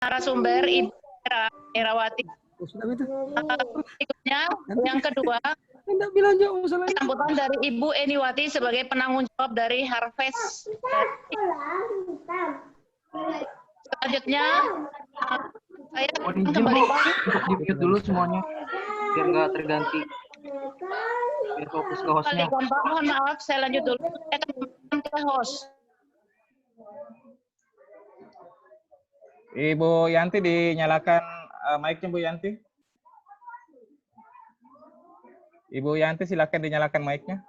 narasumber Ibu Herawati. Berikutnya, yang kedua, sambutan dari Ibu Eniwati sebagai penanggung jawab dari Harvest. Selanjutnya, saya kembalikan untuk di-mute dulu semuanya biar nggak terganti, biar fokus ke hostnya. Mohon maaf, saya lanjut dulu. Saya akan kembalikan ke host. Ibu Yanti dinyalakan mic-nya, Bu Yanti. Ibu Yanti silakan dinyalakan mic-nya.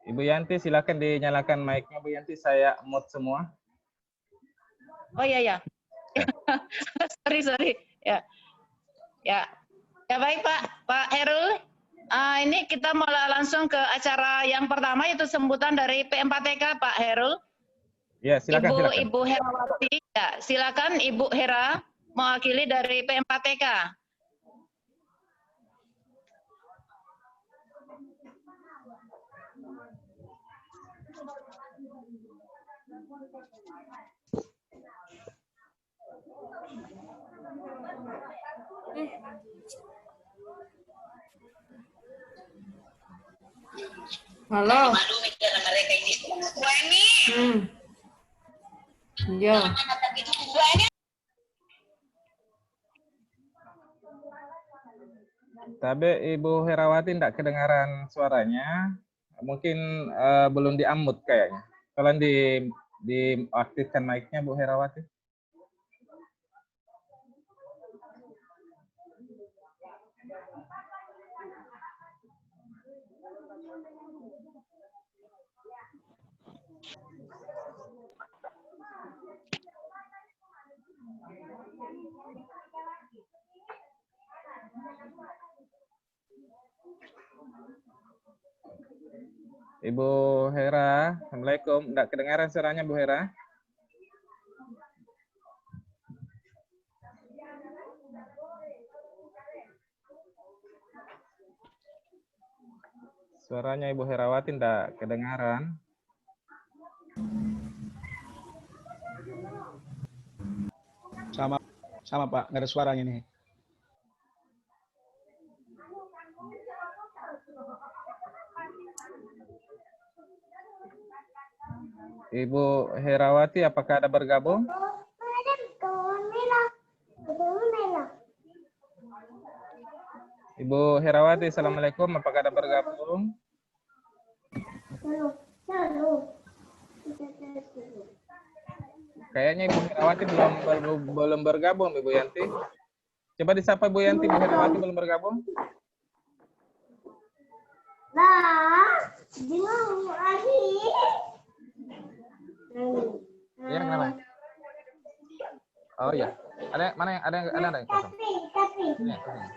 Ibu Yanti silakan dinyalakan mic-nya, Bu Yanti. Saya mute semua. Oh iya ya. sorry. Ya. Ya baik Pak Herul. Ini kita mulai langsung ke acara yang pertama, yaitu sambutan dari P4TK, Pak Herul. Ya, silakan. Ibu Herawati. Ya, silakan Ibu Hera mewakili dari P4TK. Halo. Ya. Tapi Ibu Herawati tidak kedengaran suaranya. Mungkin belum di-unmute kayaknya. Tolong diaktifkan mic-nya, Bu Herawati. Ibu Hera, Assalamualaikum. Tidak kedengaran suaranya, Bu Hera? Suaranya Ibu Herawati tidak kedengaran. Sama Pak, nggak ada suaranya nih. Ibu Herawati, apakah ada bergabung? Ibu Herawati, Assalamualaikum. Apakah ada bergabung? Kayaknya Ibu Herawati belum bergabung, Ibu Yanti. Coba disapa Ibu Yanti. Ibu Herawati belum bergabung? Ya, kenapa? Oh iya. Ada yang kosong. Ya, kosong.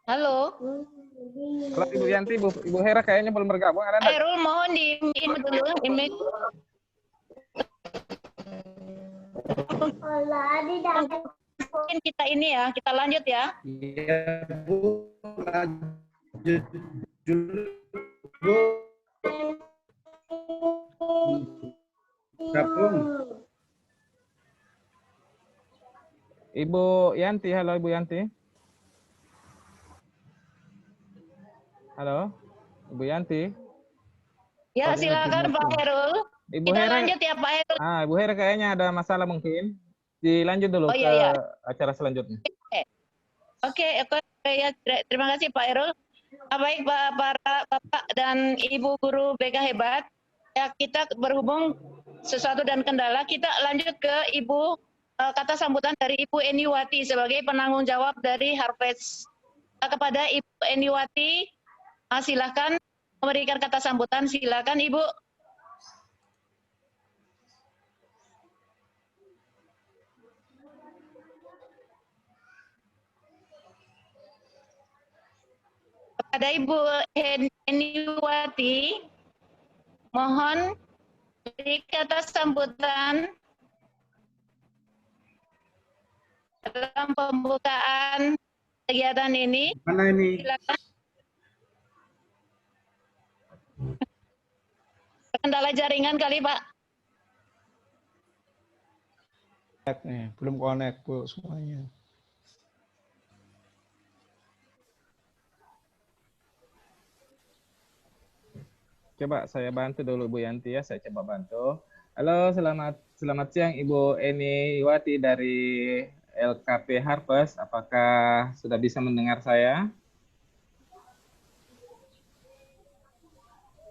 Halo. Kalau Ibu Yanti, Ibu Hera kayaknya belum bergabung. Ada enggak? Herul, mohon di-mute dulu. Mungkin kita ini ya, kita lanjut ya. Iya, Bu. Lanjut dulu, Bu. Gabung. Ibu Yanti, halo Ibu Yanti. Halo, Ibu Yanti. Ya, silakan Pak Herul. Ibu Kita Hera, lanjut ya Pak Herul. Ibu Hera kayaknya ada masalah mungkin. Dilanjut dulu ke acara selanjutnya. Oke, ya, terima kasih Pak Herul. Baik para Bapak dan Ibu guru BK hebat. Ya, kita berhubung sesuatu dan kendala, kita lanjut ke Ibu kata sambutan dari Ibu Eniwati sebagai penanggung jawab dari Harvest. Kepada Ibu Eniwati, silakan memberikan kata sambutan. Silakan Ibu. Pada Ibu Eniwati, mohon beri kata sambutan dalam pembukaan kegiatan ini. Mana ini? Silakan. Kendala jaringan kali, Pak. Nih, belum connect Bu semuanya. Coba saya bantu dulu Bu Yanti ya, saya coba bantu. Halo, selamat siang Ibu Eniwati dari LKP Harvest. Apakah sudah bisa mendengar saya?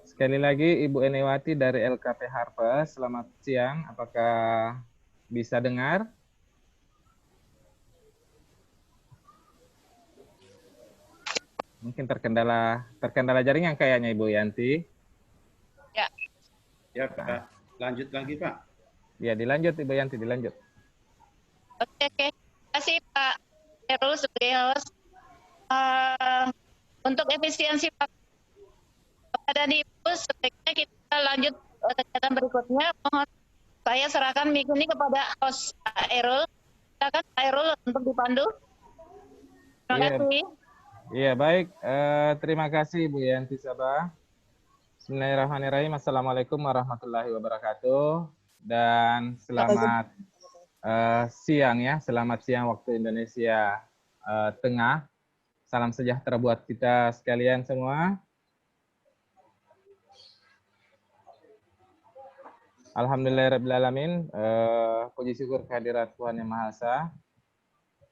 Sekali lagi Ibu Eniwati dari LKP Harvest, selamat siang. Apakah bisa dengar? Mungkin terkendala jaringan kayaknya Ibu Yanti. Ya. Ya Pak, lanjut lagi Pak. Ya, dilanjut Ibu Yanti, dilanjut. Oke. Terima kasih Pak Heru sebagai host. Untuk efisiensi Bapak dan Ibu, sebaiknya kita lanjut kegiatan berikutnya. Mohon saya serahkan mic ini kepada host Pak Erul. Silakan Pak Erul untuk dipandu. Terima kasih. Iya, baik. Terima kasih Bu Yanti Sabah. Bismillahirrahmanirrahim. Assalamualaikum warahmatullahi wabarakatuh. Dan selamat siang ya, selamat siang waktu Indonesia Tengah. Salam sejahtera buat kita sekalian semua. Alhamdulillahirrahmanirrahim. Puji syukur kehadirat Tuhan Yang Maha Esa.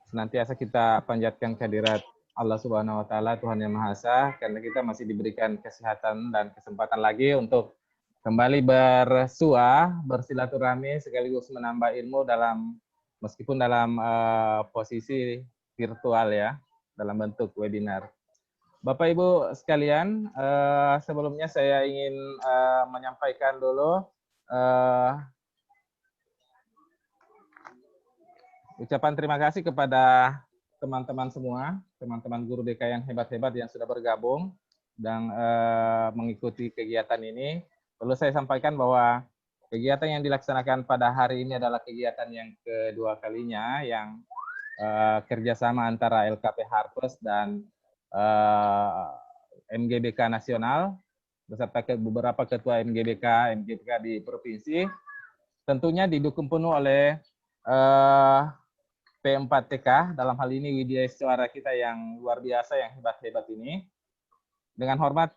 Senantiasa kita panjatkan kehadirat Allah Subhanahu wa Ta'ala, Tuhan Yang Maha Esa, karena kita masih diberikan kesehatan dan kesempatan lagi untuk kembali bersua, bersilaturahmi, sekaligus menambah ilmu meskipun dalam posisi virtual ya, dalam bentuk webinar. Bapak Ibu sekalian, sebelumnya saya ingin menyampaikan dulu ucapan terima kasih kepada teman-teman semua, teman-teman guru BK yang hebat-hebat yang sudah bergabung dan mengikuti kegiatan ini. Perlu saya sampaikan bahwa kegiatan yang dilaksanakan pada hari ini adalah kegiatan yang kedua kalinya yang kerjasama antara LKP Harvest dan MGBK Nasional beserta beberapa ketua MGBK di provinsi, tentunya didukung penuh oleh P4TK, dalam hal ini Widya Suara kita yang luar biasa, yang hebat-hebat ini. Dengan hormat,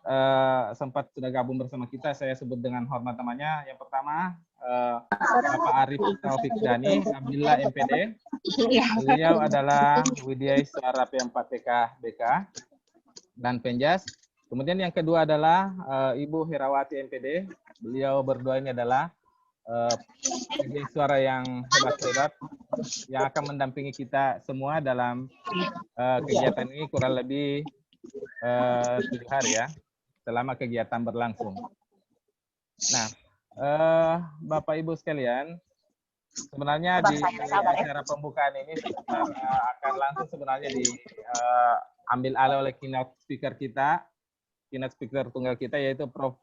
sempat sudah gabung bersama kita, saya sebut dengan hormat namanya. Yang pertama, Bapak Arif Taufik Dani, Abdillah MPD. Beliau adalah Widya Suara P4TK BK dan Penjas. Kemudian yang kedua adalah Ibu Herawati MPD. Beliau berdua ini adalah suara yang hebat-hebat yang akan mendampingi kita semua dalam kegiatan ini kurang lebih 7 hari ya, selama kegiatan berlangsung. Nah, Bapak Ibu sekalian, sebenarnya di acara pembukaan ini akan langsung sebenarnya diambil alih oleh keynote speaker kita, keynote speaker tunggal kita, yaitu Prof.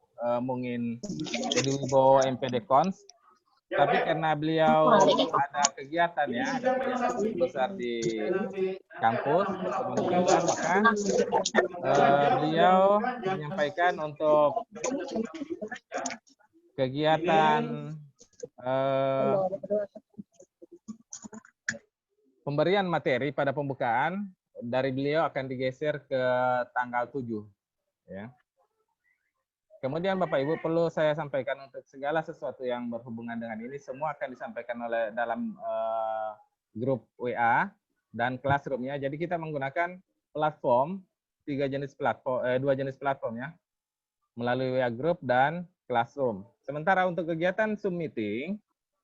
Mungin Eduwibowo MPD Cons. Tapi karena beliau ada kegiatan ya, ada kegiatan besar di kampus, maka beliau menyampaikan untuk kegiatan pemberian materi pada pembukaan dari beliau akan digeser ke tanggal 7 ya. Kemudian Bapak Ibu, perlu saya sampaikan untuk segala sesuatu yang berhubungan dengan ini semua akan disampaikan oleh dalam grup WA dan classroom-nya. Jadi kita menggunakan platform, 2 jenis platform ya, melalui WA group dan classroom. Sementara untuk kegiatan Zoom meeting,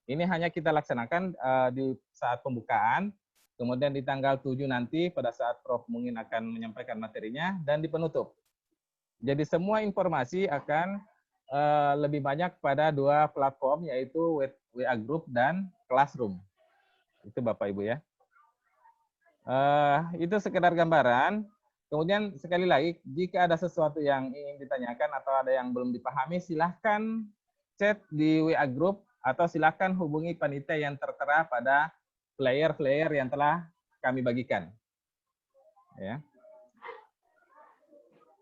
ini hanya kita laksanakan di saat pembukaan, kemudian di tanggal 7 nanti pada saat Prof. Mungin akan menyampaikan materinya, dan di penutup. Jadi semua informasi akan lebih banyak pada 2 platform, yaitu WA Group dan Classroom. Itu Bapak Ibu ya. Itu sekedar gambaran. Kemudian sekali lagi, jika ada sesuatu yang ingin ditanyakan atau ada yang belum dipahami, silahkan chat di WA Group atau silahkan hubungi panitia yang tertera pada flyer-flyer yang telah kami bagikan. Ya.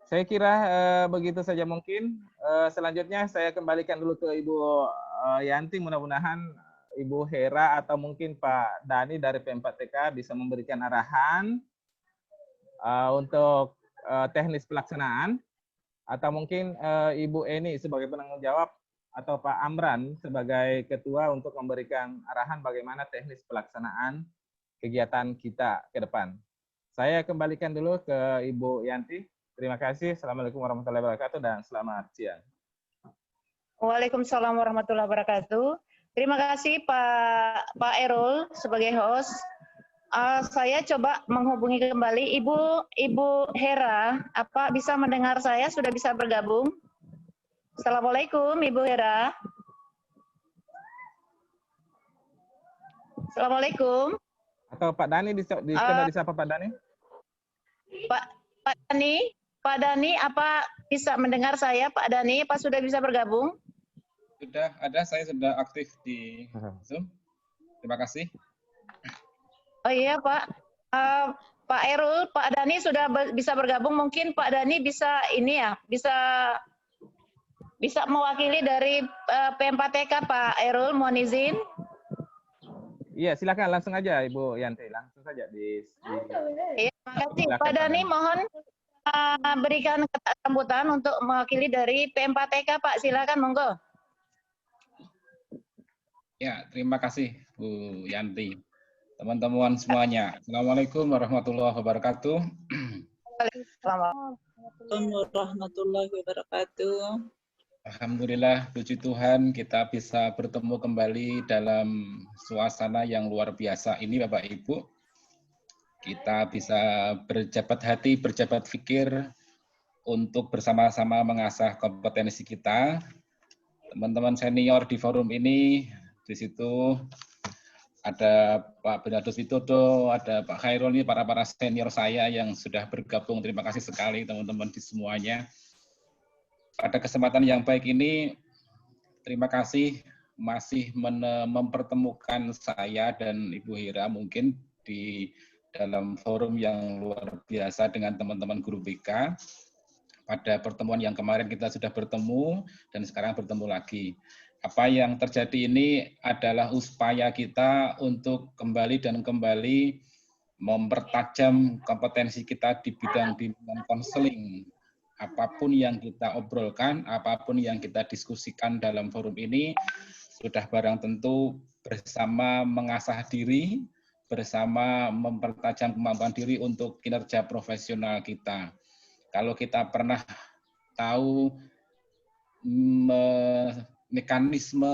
Saya kira begitu saja mungkin. Selanjutnya saya kembalikan dulu ke Ibu Yanti, mudah-mudahan Ibu Hera atau mungkin Pak Dani dari P4TK bisa memberikan arahan untuk teknis pelaksanaan, atau mungkin Ibu Eni sebagai penanggung jawab atau Pak Amran sebagai ketua untuk memberikan arahan bagaimana teknis pelaksanaan kegiatan kita ke depan. Saya kembalikan dulu ke Ibu Yanti. Terima kasih. Assalamualaikum warahmatullahi wabarakatuh dan selamat siang. Waalaikumsalam warahmatullahi wabarakatuh. Terima kasih Pak Erol sebagai host. Saya coba menghubungi kembali Ibu Hera. Apa bisa mendengar saya? Sudah bisa bergabung? Assalamualaikum Ibu Hera. Assalamualaikum. Atau Pak Dani coba disapa Pak Dani? Pak Dani, apa bisa mendengar saya? Pak Dani, apa sudah bisa bergabung? Sudah ada, saya sudah aktif di Zoom. Terima kasih. Oh iya Pak, Pak Erul, Pak Dani sudah bisa bergabung. Mungkin Pak Dani bisa ini ya, bisa mewakili dari P4TK Pak Erul, mohon izin. Iya, silakan langsung aja Ibu Yanti, langsung saja Iya, terima kasih. Pak Dani mohon berikan sambutan untuk mewakili dari P4TK Pak, silakan monggo. Ya, terima kasih Bu Yanti. Teman-teman semuanya, Assalamualaikum warahmatullahi wabarakatuh. Waalaikumsalam warahmatullahi wabarakatuh. Alhamdulillah, puji Tuhan kita bisa bertemu kembali dalam suasana yang luar biasa ini Bapak Ibu. Kita bisa berjabat hati, berjabat pikir untuk bersama-sama mengasah kompetensi kita. Teman-teman senior di forum ini, di situ ada Pak Bernardus Widodo, ada Pak Khairul, ini para senior saya yang sudah bergabung. Terima kasih sekali teman-teman di semuanya. Pada kesempatan yang baik ini, terima kasih masih mempertemukan saya dan Ibu Hera mungkin di dalam forum yang luar biasa dengan teman-teman guru BK. Pada pertemuan yang kemarin kita sudah bertemu dan sekarang bertemu lagi. Apa yang terjadi ini adalah upaya kita untuk kembali mempertajam kompetensi kita di bidang bimbingan konseling. Apapun yang kita obrolkan, apapun yang kita diskusikan dalam forum ini, sudah barang tentu bersama mengasah diri, bersama mempertajam kemampuan diri untuk kinerja profesional kita. Kalau kita pernah tahu mekanisme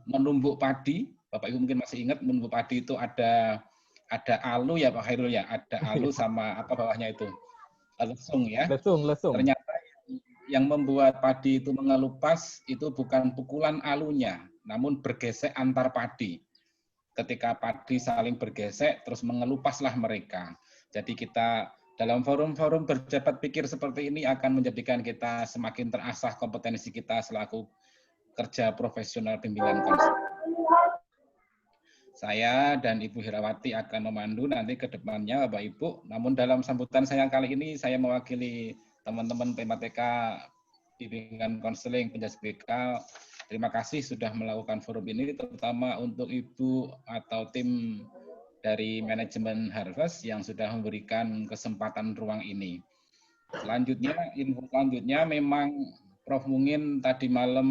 menumbuk padi, Bapak Ibu mungkin masih ingat menumbuk padi itu ada alu ya Pak Khairul ya, ada alu sama apa bawahnya itu lesung ya. Lesung. Ternyata yang membuat padi itu mengelupas itu bukan pukulan alunya, namun bergesek antar padi. Ketika padi saling bergesek, terus mengelupaslah mereka. Jadi kita dalam forum-forum berjabat pikir seperti ini akan menjadikan kita semakin terasah kompetensi kita selaku kerja profesional bimbingan konseling. Saya dan Ibu Herawati akan memandu nanti ke depannya Bapak Ibu. Namun dalam sambutan saya kali ini saya mewakili teman-teman P4TK bimbingan konseling penjajah BK. Terima kasih sudah melakukan forum ini, terutama untuk Ibu atau tim dari manajemen Harvest yang sudah memberikan kesempatan ruang ini. Info selanjutnya memang Prof. Mungin tadi malam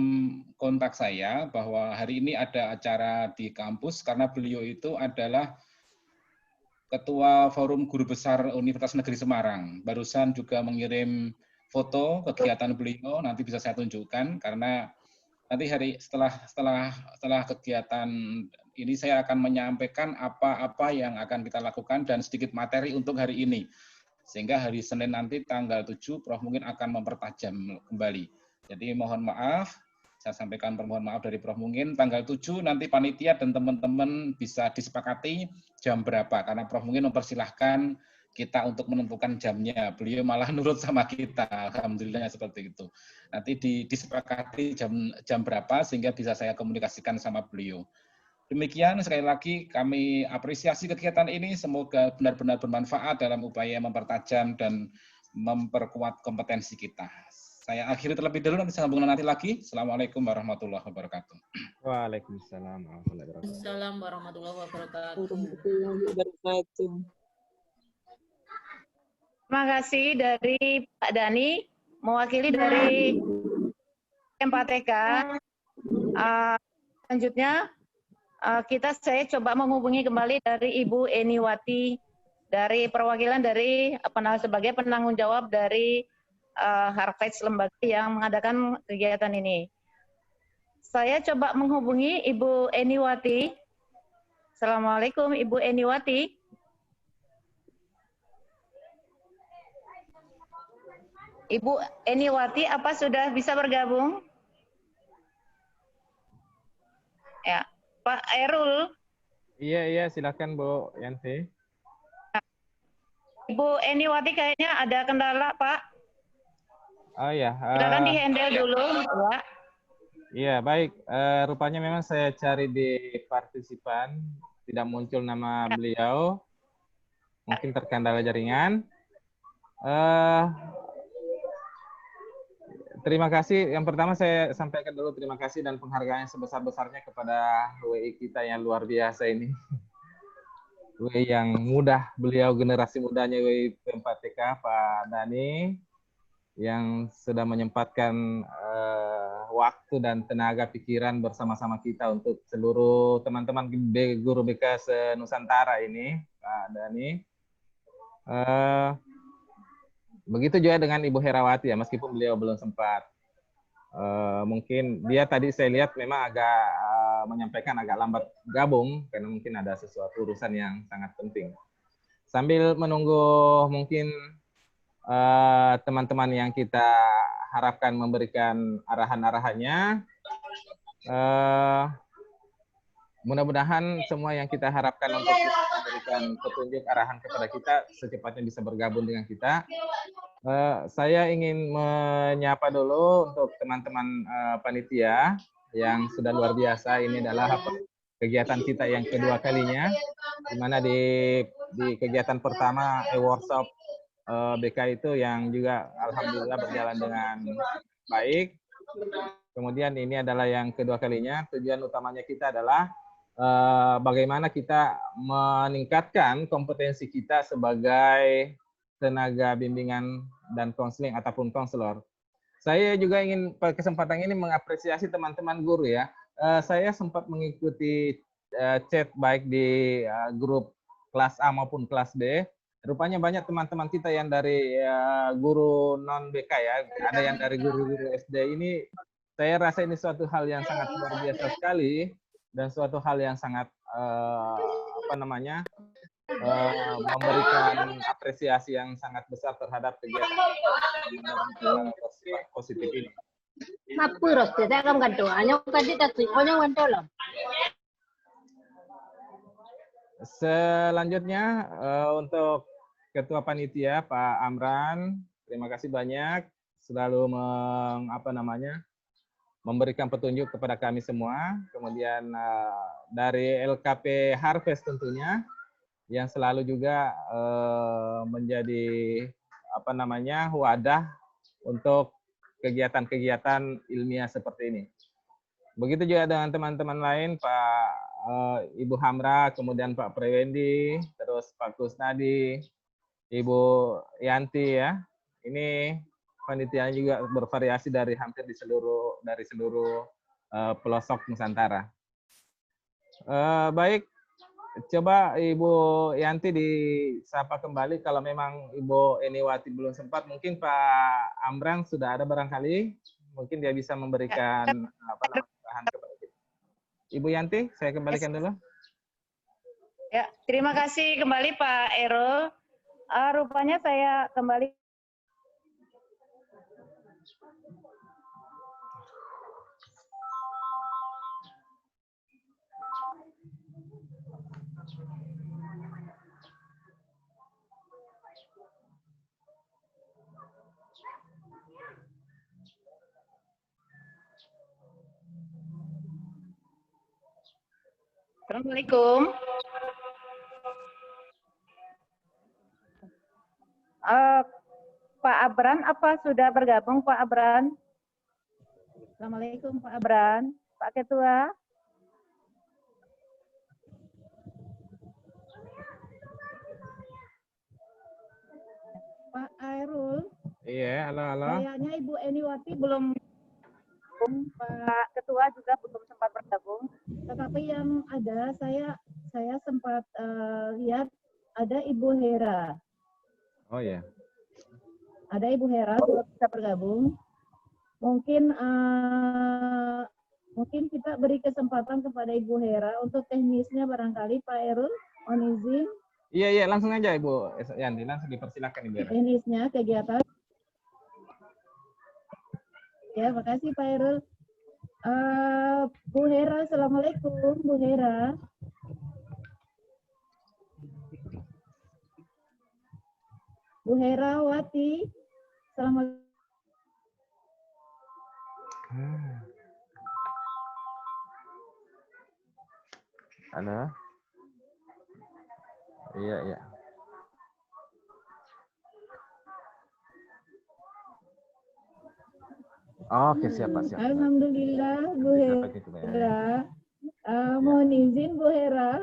kontak saya bahwa hari ini ada acara di kampus karena beliau itu adalah Ketua Forum Guru Besar Universitas Negeri Semarang. Barusan juga mengirim foto kegiatan beliau, nanti bisa saya tunjukkan karena nanti setelah kegiatan ini saya akan menyampaikan apa-apa yang akan kita lakukan dan sedikit materi untuk hari ini. Sehingga hari Senin nanti tanggal 7 Prof. Mungkin akan mempertajam kembali. Jadi mohon maaf, saya sampaikan permohonan maaf dari Prof. Mungkin tanggal 7 nanti panitia dan teman-teman bisa disepakati jam berapa karena Prof. Mungkin mempersilahkan kita untuk menentukan jamnya. Beliau malah nurut sama kita, alhamdulillahnya seperti itu. Nanti disepakati jam berapa sehingga bisa saya komunikasikan sama beliau. Demikian sekali lagi kami apresiasi kegiatan ini, semoga benar-benar bermanfaat dalam upaya mempertajam dan memperkuat kompetensi kita. Saya akhiri terlebih dahulu, nanti sambung nanti lagi. Assalamualaikum warahmatullahi wabarakatuh. Waalaikumsalam warahmatullahi wabarakatuh. Assalamualaikum warahmatullahi wabarakatuh. Warahmatullahi wabarakatuh. Terima kasih dari Pak Dani, mewakili dari MPTK. Selanjutnya, saya coba menghubungi kembali dari Ibu Eniwati, dari perwakilan dari sebagai penanggung jawab dari Harvest lembaga yang mengadakan kegiatan ini. Saya coba menghubungi Ibu Eniwati. Assalamualaikum Ibu Eniwati. Ibu Eniwati, apa sudah bisa bergabung? Ya, Pak Erul. Iya, silakan Bu Yanti. Ibu Eniwati kayaknya ada kendala, Pak. Oh ya. Silakan di-handle dulu, ya. Iya, baik. Rupanya memang saya cari di partisipan, tidak muncul nama beliau. Mungkin terkendala jaringan. Terima kasih. Yang pertama saya sampaikan dulu terima kasih dan penghargaan sebesar-besarnya kepada WI kita yang luar biasa ini. WI yang mudah, beliau generasi mudanya WI P4TK, Pak Dani, yang sudah menyempatkan waktu dan tenaga pikiran bersama-sama kita untuk seluruh teman-teman guru BK se-Nusantara ini, Pak Dani. Begitu juga dengan Ibu Herawati ya, meskipun beliau belum sempat. Mungkin dia tadi saya lihat memang agak menyampaikan agak lambat gabung, karena mungkin ada sesuatu urusan yang sangat penting. Sambil menunggu mungkin teman-teman yang kita harapkan memberikan arahan-arahannya, mudah-mudahan semua yang kita harapkan untuk memberikan petunjuk arahan kepada kita secepatnya bisa bergabung dengan kita. Saya ingin menyapa dulu untuk teman-teman panitia yang sudah luar biasa. Ini adalah kegiatan kita yang kedua kalinya, di mana di kegiatan pertama workshop BK itu yang juga alhamdulillah berjalan dengan baik. Kemudian ini adalah yang kedua kalinya. Tujuan utamanya kita adalah bagaimana kita meningkatkan kompetensi kita sebagai tenaga bimbingan dan konseling ataupun konselor. Saya juga ingin pada kesempatan ini mengapresiasi teman-teman guru ya. Saya sempat mengikuti chat baik di grup kelas A maupun kelas B. Rupanya banyak teman-teman kita yang dari guru non BK ya, ada yang dari guru-guru SD. Ini saya rasa ini suatu hal yang sangat luar biasa sekali. Dan suatu hal yang sangat memberikan apresiasi yang sangat besar terhadap kegiatan positif ini. Selanjutnya untuk Ketua Panitia Pak Amran, terima kasih banyak selalu memberikan petunjuk kepada kami semua. Kemudian dari LKP Harvest tentunya yang selalu juga menjadi wadah untuk kegiatan-kegiatan ilmiah seperti ini. Begitu juga dengan teman-teman lain, Pak Ibu Hamra, kemudian Pak Prewendi, terus Pak Kusnadi, Ibu Yanti ya. Ini panitianya juga bervariasi dari hampir dari seluruh pelosok Nusantara. Baik, coba Ibu Yanti disapa kembali. Kalau memang Ibu Eniwati belum sempat, mungkin Pak Amran sudah ada barangkali, mungkin dia bisa memberikan bahan kepada kita. Ibu Yanti, saya kembalikan dulu. Ya, terima kasih kembali Pak Erol. Rupanya saya kembali. Assalamualaikum. Pak Abran, apa sudah bergabung Pak Abran? Assalamualaikum Pak Abran. Pak Ketua. Pak Airul. Iya, halo. Kayaknya Ibu Eniwati belum, Pak Ketua juga belum sempat bergabung. Tetapi yang ada saya sempat lihat ada Ibu Hera. Oh ya. Ada Ibu Hera sudah bisa bergabung. Mungkin kita beri kesempatan kepada Ibu Hera untuk teknisnya barangkali Pak Erul, mohon izin. Iya, langsung aja Ibu Yanti, langsung dipersilakan Ibu Hera. Teknisnya kegiatan. Ya, makasih Pak Erul. Bu Hera, Assalamualaikum Bu Hera. Bu Hera Wati, Assalamualaikum. Halo. Iya. Oke, siap. Alhamdulillah Bu Hera. Mohon izin Bu Hera.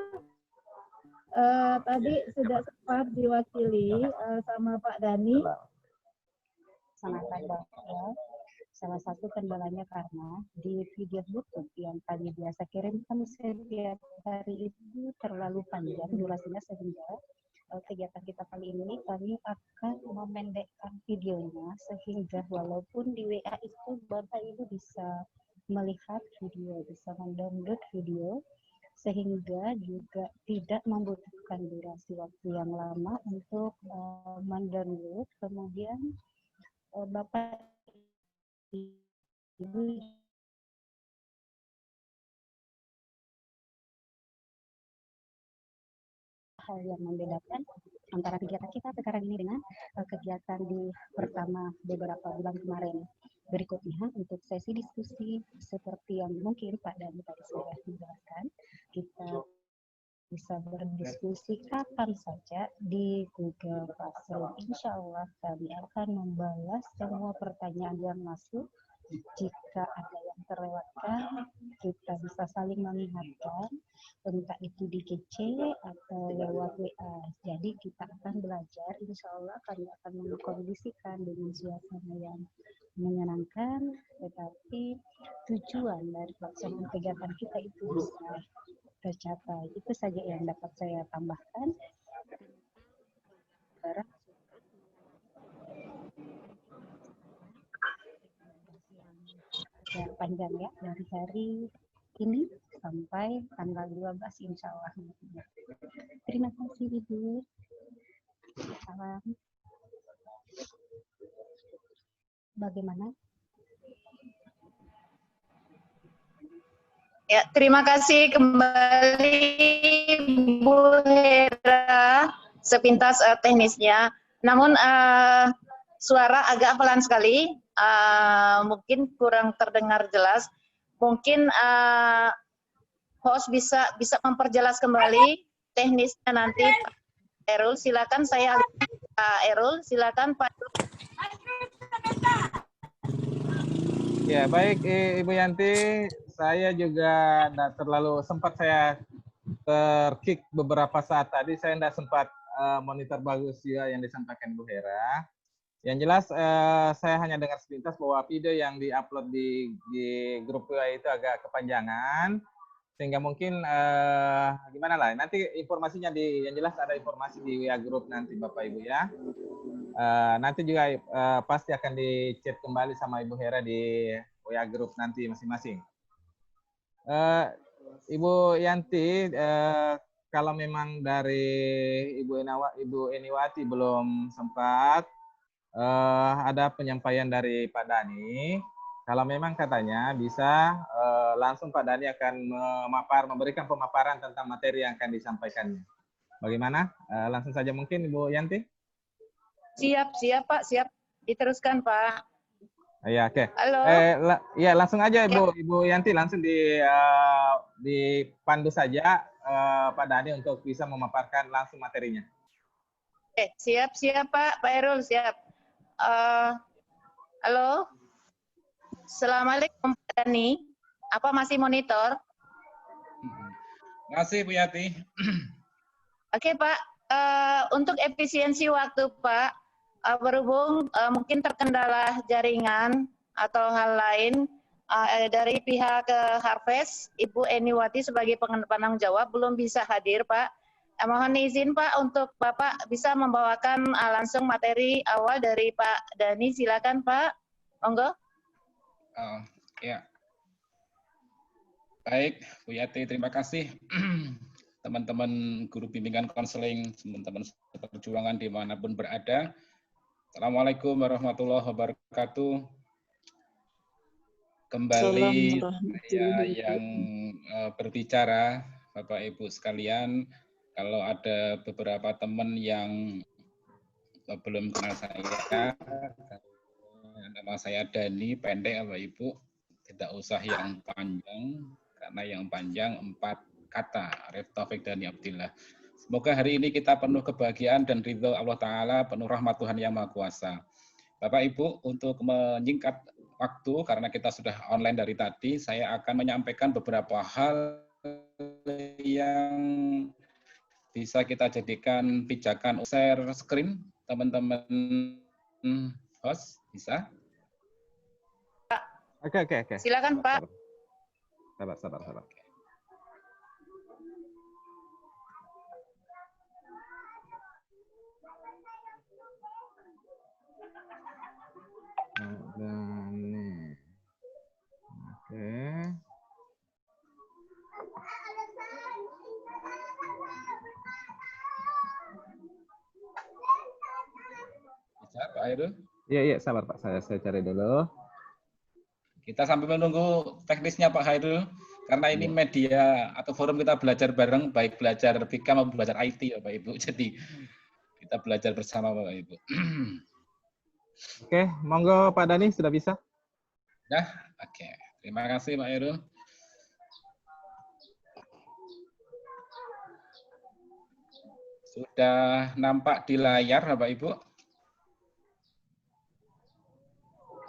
Tadi sudah sempat diwakili sama Pak Dani. Sangat ada ya. Salah satu kendalanya karena di video YouTube yang kami biasa kirimkan setiap hari itu terlalu panjang durasinya, sehingga kegiatan kita kali ini kami akan memendekkan videonya, sehingga walaupun di WA itu Bapak Ibu bisa melihat video, bisa mendownload video, sehingga juga tidak membutuhkan durasi waktu yang lama untuk mendownload. Kemudian Bapak Ibu hal yang membedakan antara kegiatan kita sekarang ini dengan kegiatan di pertama beberapa bulan kemarin. Berikutnya untuk sesi diskusi seperti yang mungkin Pak Dani tadi sudah menjelaskan, kita bisa berdiskusi kapan saja di Google Classroom. Insya Allah kami akan membalas semua pertanyaan yang masuk. Jika ada yang terlewatkan, kita bisa saling mengingatkan, entah itu di GC atau lewat WA. Jadi kita akan belajar, insya Allah kami akan mengkondisikan dengan suasana yang menyenangkan, tetapi tujuan dari pelaksanaan kegiatan kita itu bisa tercapai. Itu saja yang dapat saya tambahkan. Panjang ya, dari hari ini sampai tanggal 12 insya Allah. Terima kasih Ibu. Salam. Bagaimana? Ya, terima kasih kembali Bu Hera sepintas teknisnya. Namun suara agak pelan sekali. Mungkin kurang terdengar jelas. Mungkin host bisa memperjelas kembali teknisnya nanti. Pak Erul, silakan. Saya Pak Erul, silakan Pak. Ya, baik Ibu Yanti, saya juga tidak terlalu sempat, saya terkick beberapa saat tadi, saya tidak sempat monitor bagus juga yang disampaikan Bu Hera. Yang jelas saya hanya dengar sepintas bahwa video yang diupload di grup WA itu agak kepanjangan, sehingga mungkin gimana lah, nanti informasinya yang jelas ada informasi di WA grup nanti Bapak Ibu ya. Nanti juga pasti akan di-chat kembali sama Ibu Hera di WA grup nanti masing-masing. Ibu Yanti, kalau memang dari Ibu Eniwati belum sempat, ada penyampaian dari Pak Dani. Kalau memang katanya bisa langsung Pak Dani akan memberikan pemaparan tentang materi yang akan disampaikannya. Bagaimana? Langsung saja mungkin Ibu Yanti. Siap Pak, siap. Diteruskan Pak. Ya, oke. Halo. Ya langsung aja Ibu Yanti langsung dipandu saja Pak Dhani untuk bisa memaparkan langsung materinya. Siap Pak Erul siap. Halo. Assalamualaikum Pak Dhani. Apa masih monitor? Terima kasih Bu Yati. Oke Pak, untuk efisiensi waktu Pak, berhubung mungkin terkendala jaringan atau hal lain dari pihak Harvest, Ibu Eniwati sebagai penanggung jawab belum bisa hadir Pak. Mohon izin Pak untuk Bapak bisa membawakan langsung materi awal dari Pak Dhani. Silakan Pak, monggo. Ya. Baik, Bu Yati, terima kasih. Teman-teman guru bimbingan konseling, teman-teman perjuangan dimanapun berada. Assalamualaikum warahmatullahi wabarakatuh. Kembali saya yang berbicara, Bapak Ibu sekalian. Kalau ada beberapa teman yang belum kenal saya, nama saya Dhani, pendek Bapak Ibu. Tidak usah yang panjang, karena yang panjang 4 kata, Arif Taufik Dhani Abdillah. Semoga hari ini kita penuh kebahagiaan dan ridho Allah Ta'ala, penuh rahmat Tuhan Yang Maha Kuasa. Bapak Ibu, untuk menyingkat waktu, karena kita sudah online dari tadi, saya akan menyampaikan beberapa hal yang bisa kita jadikan pijakan. Share screen, teman-teman host, bisa? Oke. Silakan Pak. Sabar. Oke. Bisa, Pak Hairul? Iya, sabar Pak. Saya cari dulu. Kita sambil menunggu teknisnya Pak Hairul, karena ini media atau forum kita belajar bareng, baik belajar BK maupun belajar IT ya Pak Ibu. Jadi kita belajar bersama Bapak Ibu. Oke, monggo Pak Dhani sudah bisa. Ya, oke. Terima kasih Pak Hairul. Sudah nampak di layar Bapak Ibu?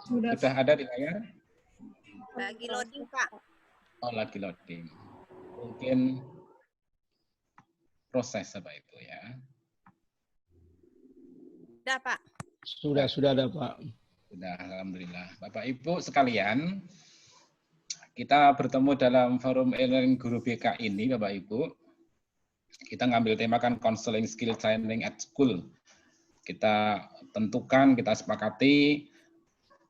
Sudah ada di layar? Lagi loading, Pak. Oh, lagi loading. Mungkin proses Bapak Ibu ya. Sudah, Pak. Sudah ada, Pak. Sudah, alhamdulillah. Bapak Ibu sekalian, kita bertemu dalam forum e-learning guru BK ini, Bapak Ibu. Kita ngambil tema kan counseling skill training at school. Kita tentukan, kita sepakati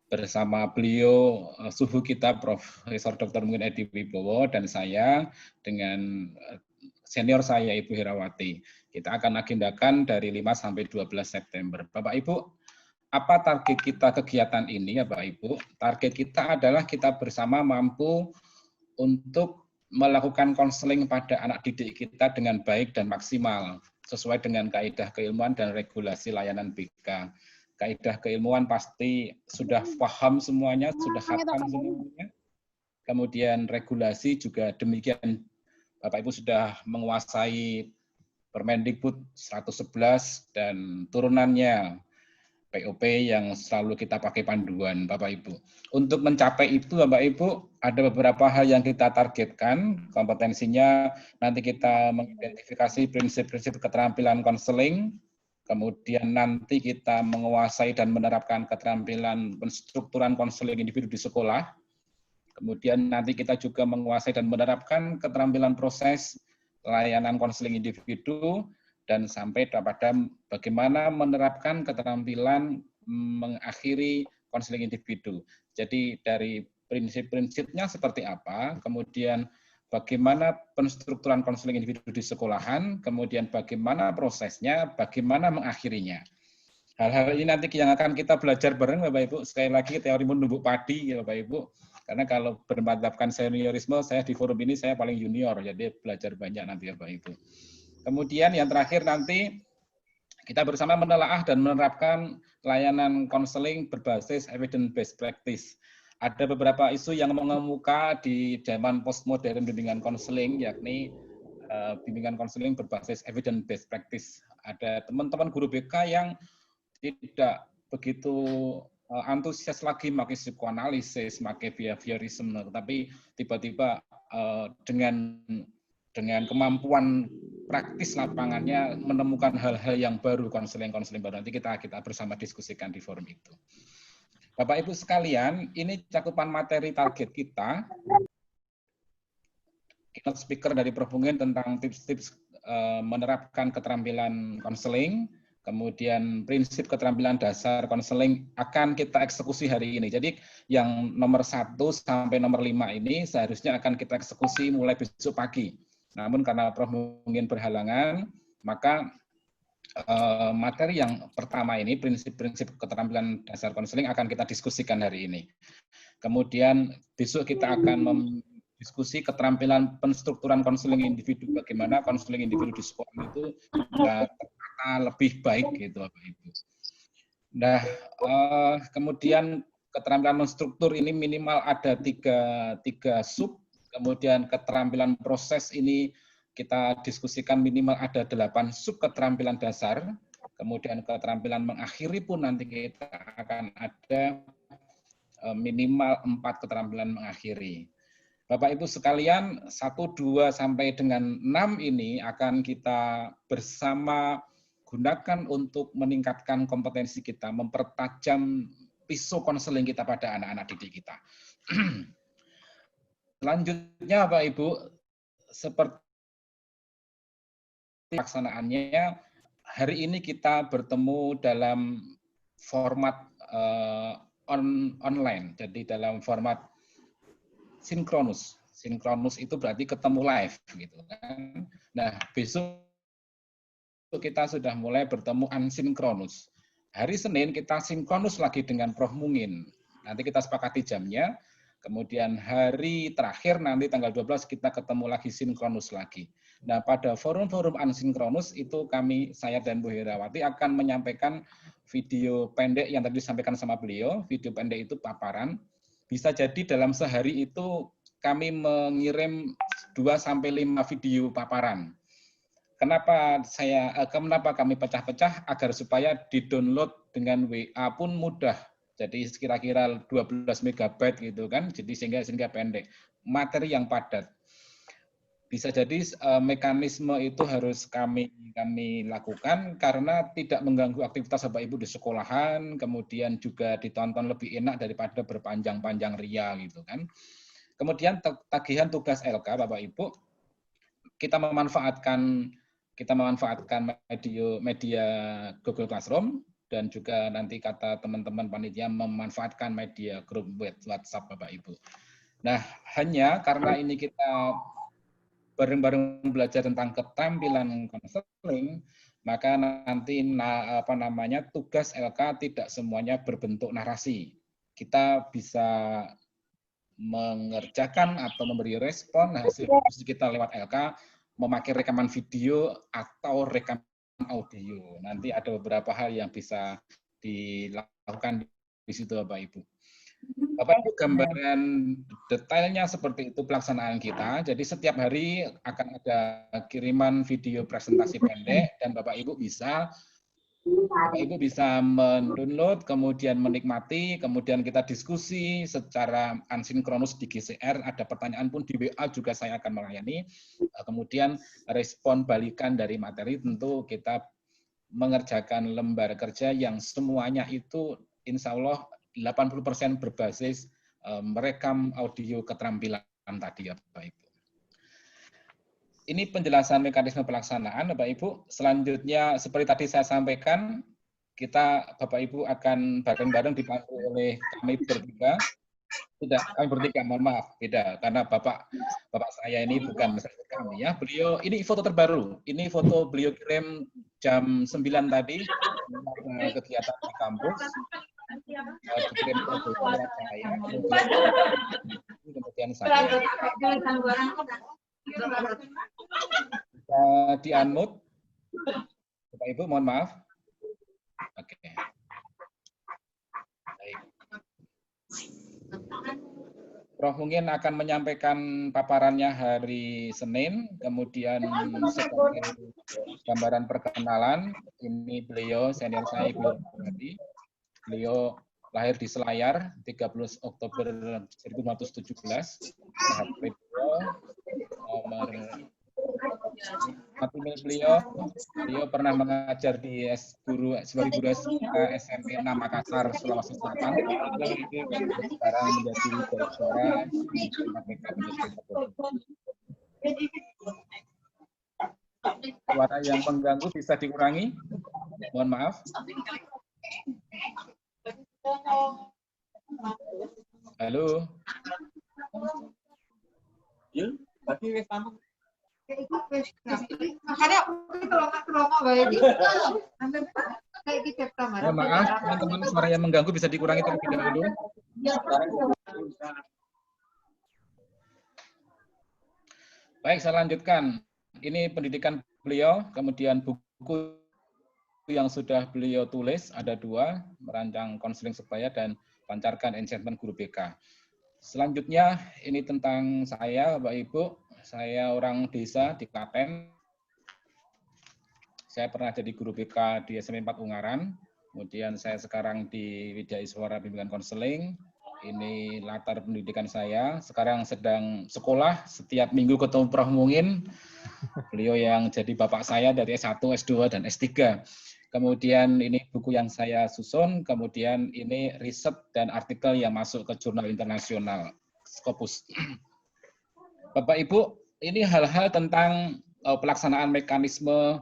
bersama beliau suhu kita Profesor Dr. Mungkin Edi Wibowo dan saya dengan senior saya Ibu Herawati. Kita akan agendakan dari 5 sampai 12 September. Bapak Ibu, apa target kita kegiatan ini ya Bapak Ibu? Target kita adalah kita bersama mampu untuk melakukan konseling pada anak didik kita dengan baik dan maksimal sesuai dengan kaidah keilmuan dan regulasi layanan BK. Kaidah keilmuan pasti sudah paham semuanya, sudah khatam semuanya. Kemudian regulasi juga demikian. Bapak Ibu sudah menguasai Permendikbud 111 dan turunannya POP yang selalu kita pakai panduan Bapak Ibu. Untuk mencapai itu Bapak Ibu ada beberapa hal yang kita targetkan, kompetensinya nanti kita mengidentifikasi prinsip-prinsip keterampilan konseling, kemudian nanti kita menguasai dan menerapkan keterampilan penstrukturan konseling individu di sekolah, kemudian nanti kita juga menguasai dan menerapkan keterampilan proses layanan konseling individu, dan sampai pada bagaimana menerapkan keterampilan mengakhiri konseling individu. Jadi dari prinsip-prinsipnya seperti apa, kemudian bagaimana penstrukturan konseling individu di sekolahan, kemudian bagaimana prosesnya, bagaimana mengakhirinya. Hal-hal ini nanti yang akan kita belajar bareng Bapak Ibu. Sekali lagi teori menumbuk padi ya Bapak Ibu. Karena kalau bermadhabkan seniorisme, saya di forum ini saya paling junior, jadi belajar banyak nanti ya Bapak Ibu. Kemudian yang terakhir nanti Kita bersama menelaah dan menerapkan layanan konseling berbasis evidence based practice. Ada beberapa isu yang mengemuka di zaman postmodern bimbingan konseling, yakni bimbingan konseling berbasis evidence based practice. Ada teman-teman guru BK yang tidak begitu antusias lagi pakai psikoanalisis, pakai behaviorism, tapi tiba-tiba dengan kemampuan praktis lapangannya menemukan hal-hal yang baru, konseling-konseling baru. Nanti kita bersama diskusikan di forum itu. Bapak Ibu sekalian, ini cakupan materi target kita. Keynote speaker dari Perhubungan tentang tips-tips menerapkan keterampilan konseling, kemudian prinsip keterampilan dasar konseling akan kita eksekusi hari ini. Jadi yang nomor 1 sampai nomor 5 ini seharusnya akan kita eksekusi mulai besok pagi. Namun karena Prof. mungkin berhalangan, maka materi yang pertama ini, prinsip-prinsip keterampilan dasar konseling akan kita diskusikan hari ini. Kemudian besok kita akan diskusi keterampilan penstrukturan konseling individu, bagaimana konseling individu di sekolah itu tertata lebih baik gitu Bapak Ibu. Nah, kemudian keterampilan menstruktur ini minimal ada tiga sub. Kemudian keterampilan proses ini kita diskusikan minimal ada 8 sub keterampilan dasar. Kemudian keterampilan mengakhiri pun nanti kita akan ada minimal 4 keterampilan mengakhiri. Bapak Ibu sekalian, 1, 2 sampai dengan 6 ini akan kita bersama gunakan untuk meningkatkan kompetensi kita, mempertajam pisau konseling kita pada anak-anak didik kita. Selanjutnya Bapak Ibu, seperti pelaksanaannya, hari ini kita bertemu dalam format online, jadi dalam format sinkronus. Sinkronus itu berarti ketemu live, gitu kan. Nah, besok kita sudah mulai bertemu asinkronus. Hari Senin kita sinkronus lagi dengan Prof. Mungin. Nanti kita sepakati jamnya. Kemudian hari terakhir nanti tanggal 12 kita ketemu lagi sinkronus lagi. Nah, pada forum-forum asinkronus itu saya dan Bu Herawati akan menyampaikan video pendek yang tadi disampaikan sama beliau. Video pendek itu paparan. Bisa jadi dalam sehari itu kami mengirim 2-5 video paparan. Kenapa kami pecah-pecah? Agar supaya di-download dengan WA pun mudah. Jadi kira-kira 12 MB gitu kan. Jadi sehingga pendek. Materi yang padat. Bisa jadi mekanisme itu harus kami lakukan karena tidak mengganggu aktivitas Bapak Ibu di sekolahan, kemudian juga ditonton lebih enak daripada berpanjang-panjang ria gitu kan. Kemudian tagihan tugas LK Bapak Ibu, kita memanfaatkan media Google Classroom dan juga nanti kata teman-teman panitia memanfaatkan media grup WhatsApp Bapak Ibu. Nah, hanya karena ini kita bareng-bareng belajar tentang keterampilan konseling, maka nanti tugas LK tidak semuanya berbentuk narasi. Kita bisa mengerjakan atau memberi respon hasil kita lewat LK memakai rekaman video atau rekaman audio. Nanti ada beberapa hal yang bisa dilakukan di situ Bapak Ibu. Bapak Ibu gambaran detailnya seperti itu pelaksanaan kita. Jadi setiap hari akan ada kiriman video presentasi pendek dan Bapak Ibu bisa mendownload, kemudian menikmati, kemudian kita diskusi secara asinkronus di GCR, ada pertanyaan pun di WA juga saya akan melayani. Kemudian respon balikan dari materi tentu kita mengerjakan lembar kerja yang semuanya itu insya Allah 80% berbasis merekam audio keterampilan tadi ya Bapak Ibu. Ini penjelasan mekanisme pelaksanaan Bapak Ibu. Selanjutnya seperti tadi saya sampaikan, kita Bapak Ibu akan bareng-bareng dipandu oleh kami bertiga. Tidak, kami bertiga, mohon maaf, beda. Karena Bapak saya ini bukan kami ya. Beliau, ini foto terbaru. Ini foto beliau kirim jam 9 tadi, kegiatan di kampus. Dikirim foto saya, kemudian saya. Bisa di-unmute. Bapak Ibu, mohon maaf. Prof mungkin akan menyampaikan paparannya hari Senin, kemudian sebagai gambaran perkenalan, ini beliau senior saya Ibu Hadi. Beliau lahir di Selayar 13 Oktober 1917. HP beliau nomor email beliau pernah mengajar di sebagai guru SMP 6 Makassar, Sulawesi Selatan. Sekarang menjadi direktur Suara yang mengganggu bisa dikurangi. Mohon maaf. Halo. Mohon maaf, teman-teman, suara yang mengganggu bisa dikurangi terlebih dahulu. Baik, saya lanjutkan. Ini pendidikan beliau, kemudian buku yang sudah beliau tulis ada 2, merancang konseling sebaya dan pancarkan enchantment guru BK. Selanjutnya ini tentang saya, Bapak Ibu. Saya orang desa di Klaten. Saya pernah jadi guru BK di SMP 4 Ungaran. Kemudian saya sekarang di Widya Iswara Bimbingan Konseling. Ini latar pendidikan saya. Sekarang sedang sekolah, setiap minggu ketemu Prof Mungin. Beliau yang jadi bapak saya dari S1, S2, dan S3. Kemudian ini buku yang saya susun, kemudian ini riset dan artikel yang masuk ke jurnal internasional, Scopus. Bapak Ibu, ini hal-hal tentang pelaksanaan mekanisme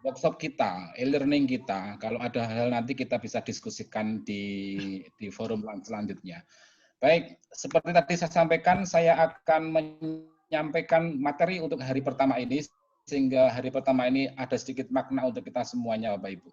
workshop kita, e-learning kita. Kalau ada hal nanti kita bisa diskusikan di forum selanjutnya. Baik, seperti tadi saya sampaikan, saya akan menyampaikan materi untuk hari pertama ini, sehingga hari pertama ini ada sedikit makna untuk kita semuanya, Bapak Ibu.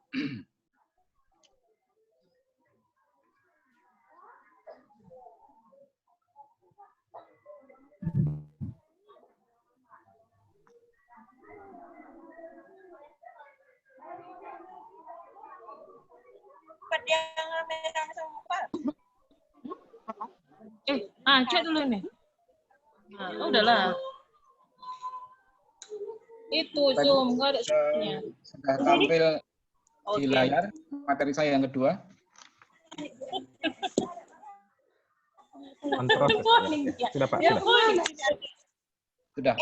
Cek dulu nih. Nah, udahlah. Itu Zoom, nggak ada Zoom-nya. Sudah tampil di layar materi saya yang kedua. Sudah Pak. Sudah.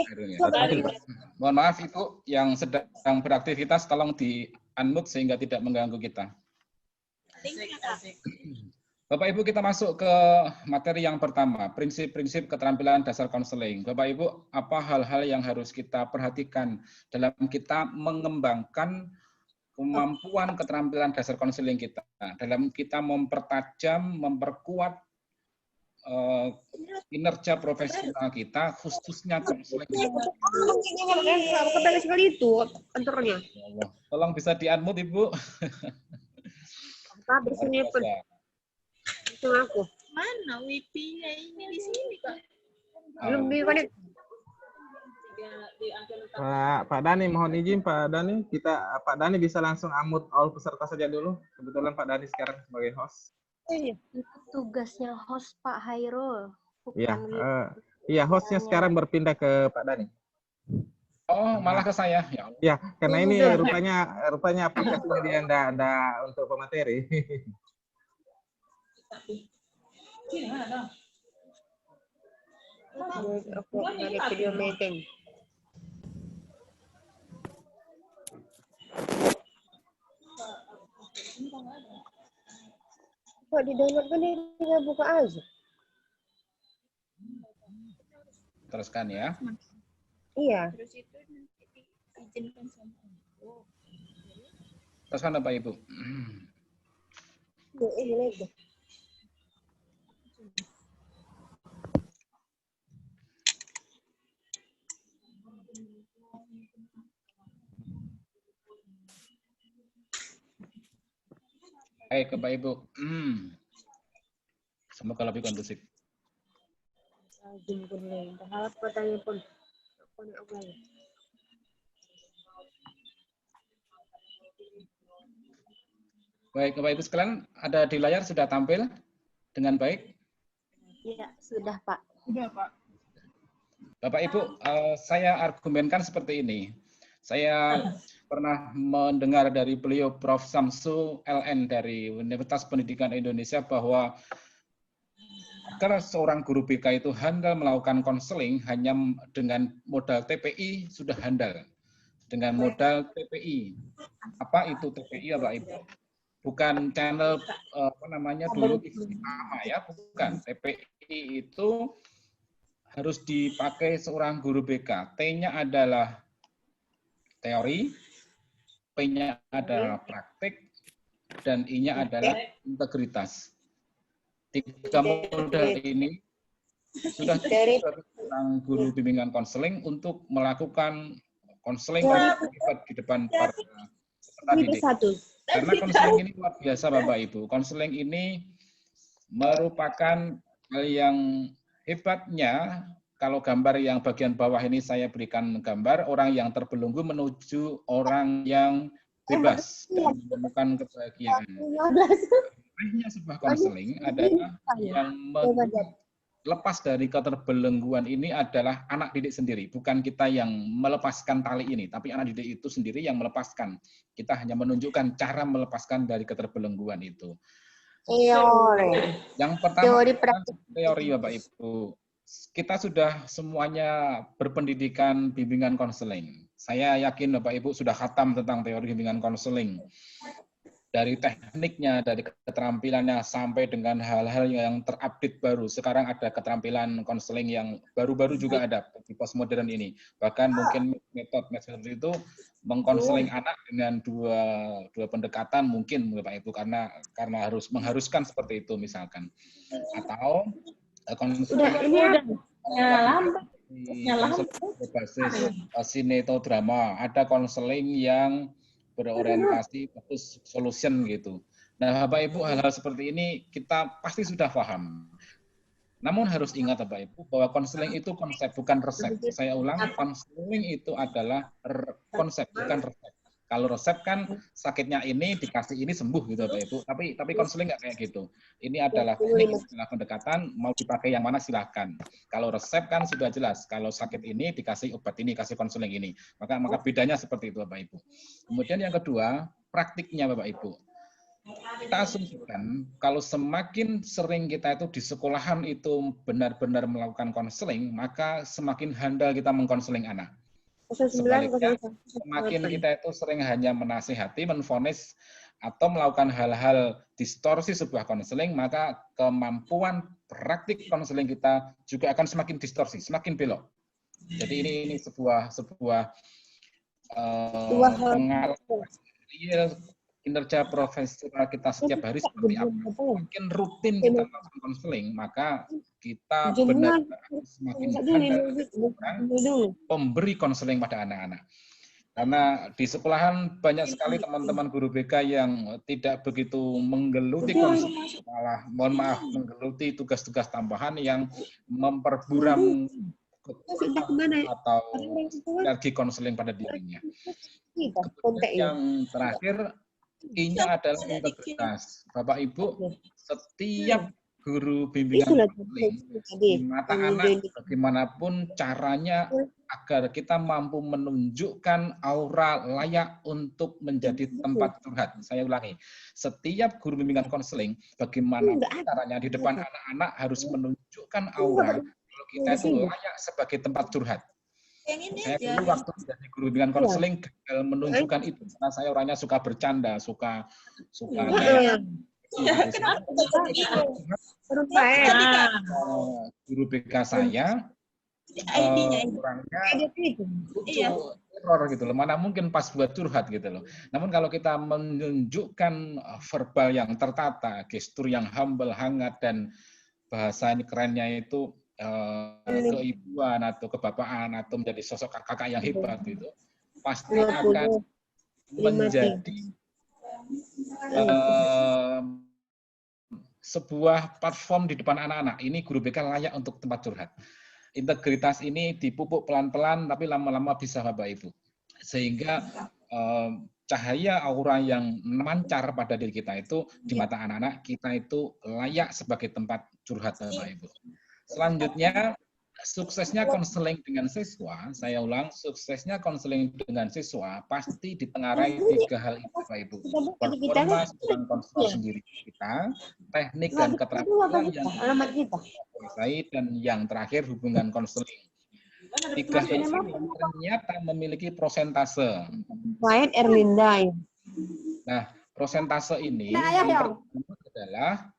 Mohon maaf Ibu yang sedang beraktivitas, tolong di unmute sehingga tidak mengganggu kita. Bapak Ibu, kita masuk ke materi yang pertama, prinsip-prinsip keterampilan dasar konseling. Bapak Ibu, apa hal-hal yang harus kita perhatikan dalam kita mengembangkan kemampuan keterampilan dasar konseling kita, dalam kita mempertajam, memperkuat kinerja profesional kita, khususnya konseling. Kepala sekali itu kantornya. Tolong bisa di-unmute Ibu. Apa bersini pun. Aku. Mana wifi-nya ini di sini, Kak? Belum dikonek. Pak Dani, mohon izin Pak Dani, Pak Dani bisa langsung unmute all peserta saja dulu. Kebetulan Pak Dani sekarang sebagai host. Itu tugasnya host Pak Hairul. Iya, hostnya sekarang berpindah ke Pak Dani. Oh, malah ke saya. Ya, karena ini rupanya aplikasinya dia enggak untuk pemateri. Aku ada video meeting. Kok di download kan dia tinggal buka aja. Teruskan ya. Iya. Teruskan Bapak Ibu. Ini lagi. Baik, Bapak Ibu. Semoga lebih kondusif. Baik, Bapak Ibu sekalian, ada di layar sudah tampil dengan baik? Ya, sudah Pak. Sudah Pak. Bapak Ibu, saya argumenkan seperti ini. Saya pernah mendengar dari beliau Prof. Samsu LN dari Universitas Pendidikan Indonesia bahwa agar seorang guru BK itu handal melakukan konseling hanya dengan modal TPI sudah handal. Dengan modal TPI. Apa itu TPI ya Bapak Ibu? Bukan channel apa namanya dulu sama ya, bukan. TPI itu harus dipakai seorang guru BK. T-nya adalah teori, P-nya adalah praktik, dan I-nya adalah integritas. 3 modal ini sudah cukup seorang guru bimbingan konseling untuk melakukan konseling di depan para peserta didik. Karena konseling ini luar biasa Bapak Ibu. Konseling ini merupakan hal yang hebatnya. Kalau gambar yang bagian bawah ini saya berikan gambar orang yang terbelenggu menuju orang yang bebas dan menemukan kebahagiaan. Artinya sebuah konseling adalah yang lepas dari keterbelengguan ini adalah anak didik sendiri, bukan kita yang melepaskan tali ini, tapi anak didik itu sendiri yang melepaskan. Kita hanya menunjukkan cara melepaskan dari keterbelengguan itu. Yang pertama teori Bapak Ibu. Kita sudah semuanya berpendidikan bimbingan konseling. Saya yakin Bapak Ibu sudah khatam tentang teori bimbingan konseling. Dari tekniknya, dari keterampilannya, sampai dengan hal-hal yang terupdate baru. Sekarang ada keterampilan konseling yang baru-baru juga ada di postmodern ini. Bahkan mungkin metode itu mengkonseling anak dengan dua pendekatan mungkin Bapak Ibu karena harus mengharuskan seperti itu misalkan. Atau konseling berbasis sinetodrama, ada konseling yang berorientasi fokus solution gitu. Nah, Bapak Ibu, hal-hal seperti ini kita pasti sudah paham. Namun harus ingat Bapak Ibu bahwa konseling itu konsep bukan resep. Saya ulang, konseling itu adalah konsep bukan resep. Kalau resep kan sakitnya ini dikasih ini sembuh gitu Bapak Ibu. Tapi konseling nggak kayak gitu. Ini adalah teknik, adalah pendekatan, mau dipakai yang mana silahkan. Kalau resep kan sudah jelas. Kalau sakit ini dikasih obat ini, kasih konseling ini. Maka bedanya seperti itu Bapak Ibu. Kemudian yang kedua, praktiknya Bapak Ibu. Kita asumsikan kalau semakin sering kita itu di sekolahan itu benar-benar melakukan konseling, maka semakin handal kita mengkonseling anak. Sebaliknya, semakin kita itu sering hanya menasihati, menvonis, atau melakukan hal-hal distorsi sebuah konseling, maka kemampuan praktik konseling kita juga akan semakin distorsi, semakin belok. Jadi ini sebuah pengalaman real kinerja profesional kita setiap hari seperti apa. Semakin rutin kita melakukan konseling, maka kita benar-benar semakin handal pemberi konseling pada anak-anak. Karena di sekolahan banyak sekali teman-teman guru BK yang tidak begitu menggeluti konseling, malah mohon maaf menggeluti tugas-tugas tambahan yang memperburam atau energi konseling pada dirinya. Kemudian yang terakhir, I-nya adalah integritas. Bapak Ibu, setiap guru bimbingan konseling di mata anak bagaimanapun caranya agar kita mampu menunjukkan aura layak untuk menjadi tempat curhat. Saya ulangi, setiap guru bimbingan konseling bagaimanapun caranya di depan anak-anak harus menunjukkan aura kalau kita itu layak sebagai tempat curhat. Saya dulu waktu menjadi guru bimbingan konseling gagal menunjukkan itu karena saya orangnya suka bercanda, suka guru BK saya orangnya teror gitu loh, mana mungkin pas buat curhat gitu loh. Namun kalau kita menunjukkan verbal yang tertata, gestur yang humble, hangat, dan bahasa ini kerennya itu keibuan atau kebapaan atau menjadi sosok kakak yang hebat gitu, pasti akan menjadi sebuah platform di depan anak-anak. Ini guru BK layak untuk tempat curhat. Integritas ini dipupuk pelan-pelan tapi lama-lama bisa Bapak Ibu. Sehingga cahaya aura yang memancar pada diri kita itu di mata anak-anak kita itu layak sebagai tempat curhat Bapak Ibu. Selanjutnya, suksesnya konseling dengan siswa, saya ulang, suksesnya konseling dengan siswa pasti ditengarai 3 hal itu, Bapak Ibu. Performa seorang konselor sendiri kita, teknik dan keterampilan yang dikuasai, dan yang terakhir hubungan konseling. 3 hal ini ternyata memiliki prosentase. Wahid Erlinda. Nah, prosentase ini yang pertama adalah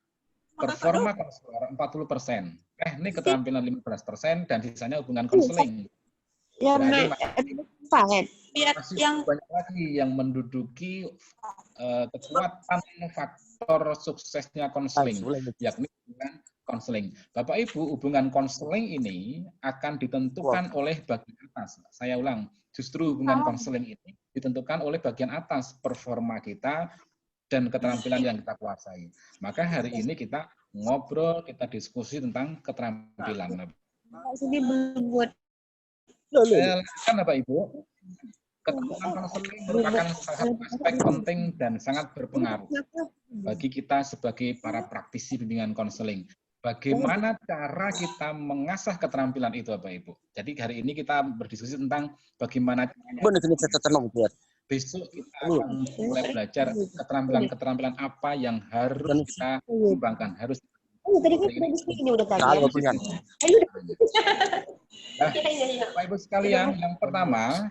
performa konselor 40%, teknik keterampilan 15%, dan sisanya hubungan konseling. Berarti masih banyak lagi yang menduduki kekuatan faktor suksesnya konseling, yakni hubungan konseling. Bapak Ibu, hubungan konseling ini akan ditentukan oleh bagian atas. Saya ulang, justru hubungan konseling ini ditentukan oleh bagian atas, performa kita dan keterampilan yang kita kuasai. Maka hari ini kita ngobrol, kita diskusi tentang keterampilan. Silakan Bapak Ibu. Keterampilan konseling merupakan salah satu aspek penting dan sangat berpengaruh bagi kita sebagai para praktisi bimbingan konseling. Bagaimana cara kita mengasah keterampilan itu, Bapak Ibu? Jadi hari ini kita berdiskusi tentang bagaimana besok kita akan mulai belajar keterampilan-keterampilan apa yang harus kita kembangkan. Harus Nah, Bapak Ibu sekalian, yang pertama,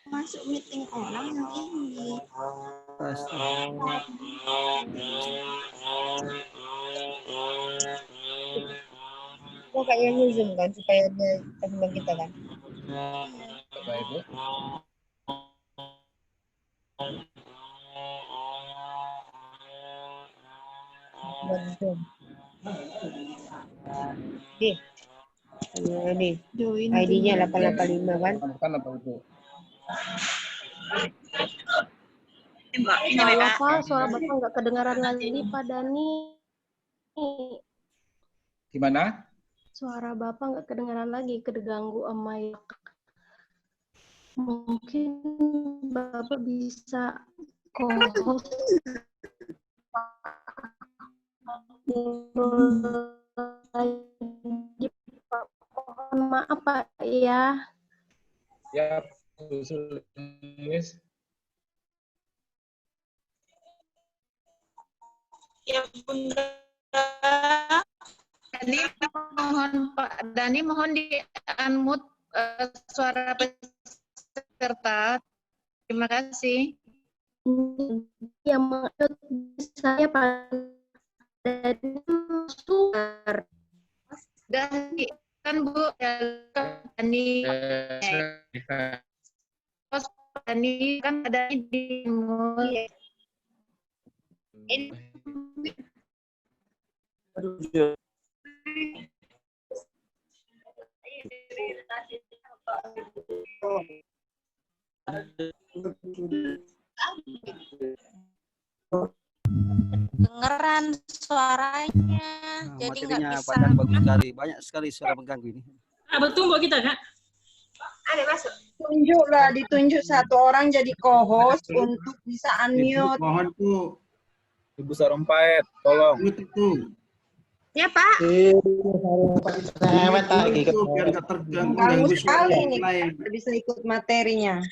Masuk meeting orang yang ini. Kok kayaknya Zoom kan supaya dia teman kita kan. Bapak Ibu. Zoom. Nih, ID-nya 885 kan? Bukan Bapak Ibu. Bapak, suara Bapak nggak kedengaran lagi, Pak Dani. Gimana? Suara Bapak nggak kedengaran lagi, keganggu sama yang. Mungkin Bapak bisa co-host. Mohon maaf Pak ya. Ya, Bu Sulis. Ya, Bunda. Pak Dani mohon di-unmute suara peserta. Terima kasih. Yang mengunmute saya Pak Dani suara. Sudah kan Bu Dani. Dani kan ada di mute. Dengeran suaranya, jadi nggak bisa. Bagus sekali, banyak sekali suara mengganggu ini. Betul Mbak kita, Kak. Ada masuk. Ditunjuk satu orang jadi co-host untuk bisa unmute. Mohon tuh. Ibu Sarumpait, tolong. Itu. Ya Pak. Biar nggak terganggu sekali nih, bisa ikut materinya.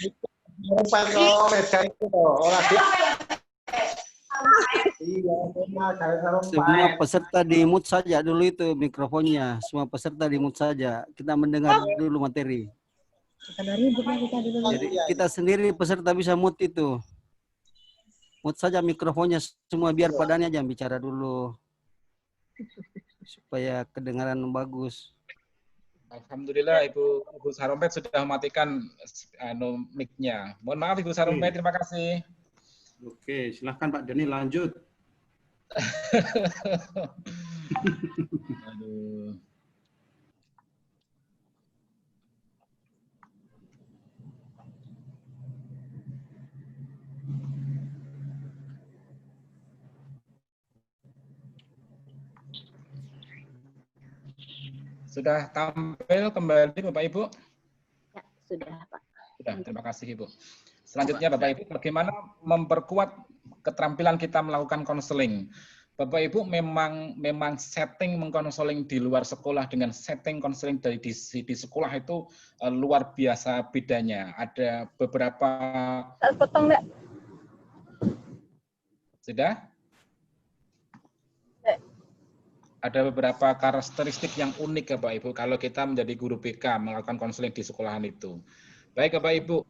Semua peserta di mute saja dulu itu mikrofonnya. Semua peserta di mute saja. Kita mendengar dulu materi. Jadi kita sendiri peserta bisa mute itu. Mute saja mikrofonnya semua biar padanya aja bicara dulu. Supaya kedengaran bagus. Alhamdulillah Ibu Sarumpait sudah mematikan mic-nya. Mohon maaf Ibu Sarumpait, terima kasih. Oke, silahkan Pak Dani lanjut. Aduh. Sudah tampil kembali Bapak Ibu? Ya, sudah Pak. Sudah, terima kasih Ibu. Selanjutnya Bapak Ibu, bagaimana memperkuat keterampilan kita melakukan konseling? Bapak Ibu memang setting mengkonseling di luar sekolah dengan setting konseling di sekolah itu luar biasa bedanya. Ada beberapa. Potong enggak? Sudah? Ada beberapa karakteristik yang unik ya Bapak Ibu kalau kita menjadi guru BK melakukan konseling di sekolahan itu. Baik Bapak Ibu,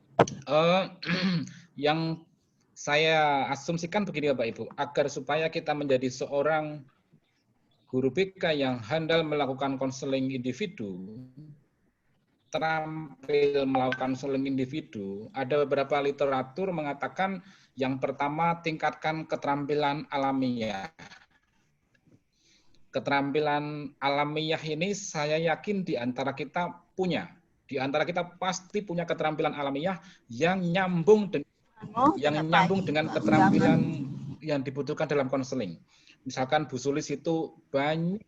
yang saya asumsikan begini Bapak Ibu, agar supaya kita menjadi seorang guru BK yang handal melakukan konseling individu, terampil melakukan konseling individu, ada beberapa literatur mengatakan yang pertama tingkatkan keterampilan alamiah. Keterampilan alamiah ini saya yakin di antara kita punya. Di antara kita pasti punya keterampilan alamiah yang nyambung dengan keterampilan yang dibutuhkan dalam konseling. Misalkan Bu Sulis itu banyak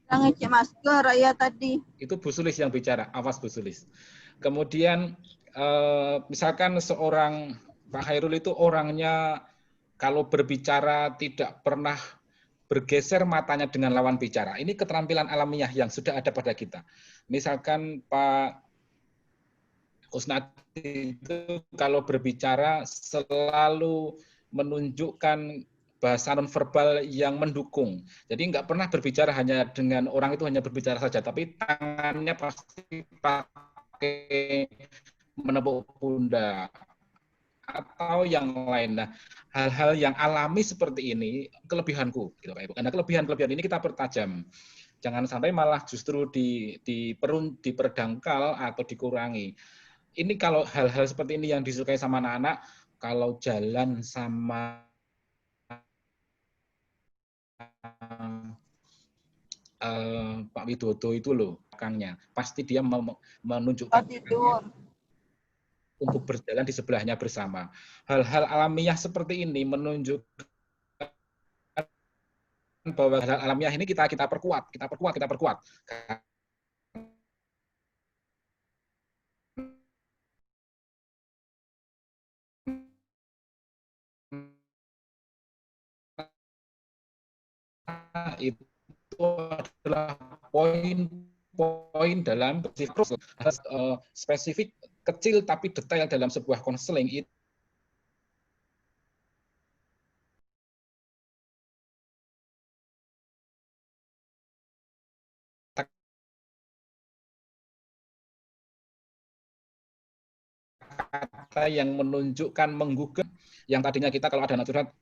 ngecek masker ya tadi. Itu Bu Sulis yang bicara, awas Bu Sulis. Kemudian misalkan seorang Pak Hairul itu orangnya kalau berbicara tidak pernah bergeser matanya dengan lawan bicara. Ini keterampilan alamiah yang sudah ada pada kita. Misalkan Pak Kusnadi itu kalau berbicara selalu menunjukkan bahasa nonverbal yang mendukung. Jadi nggak pernah berbicara hanya dengan orang itu hanya berbicara saja, tapi tangannya pasti pakai menepuk pundak atau yang lain. Nah, hal-hal yang alami seperti ini kelebihanku, gitu Pak Ibu. Karena kelebihan-kelebihan ini kita pertajam. Jangan sampai malah justru diperdangkal atau dikurangi. Ini kalau hal-hal seperti ini yang disukai sama anak-anak, kalau jalan sama Pak Widodo itu loh, belakangnya pasti dia menunjukkan untuk berjalan di sebelahnya bersama. Hal-hal alamiah seperti ini menunjukkan bahwa hal alamiah ini kita perkuat. Itu adalah poin dalam spesifik kecil tapi detail dalam sebuah konseling itu kata yang menunjukkan menggugah yang tadinya kita kalau ada anak curhat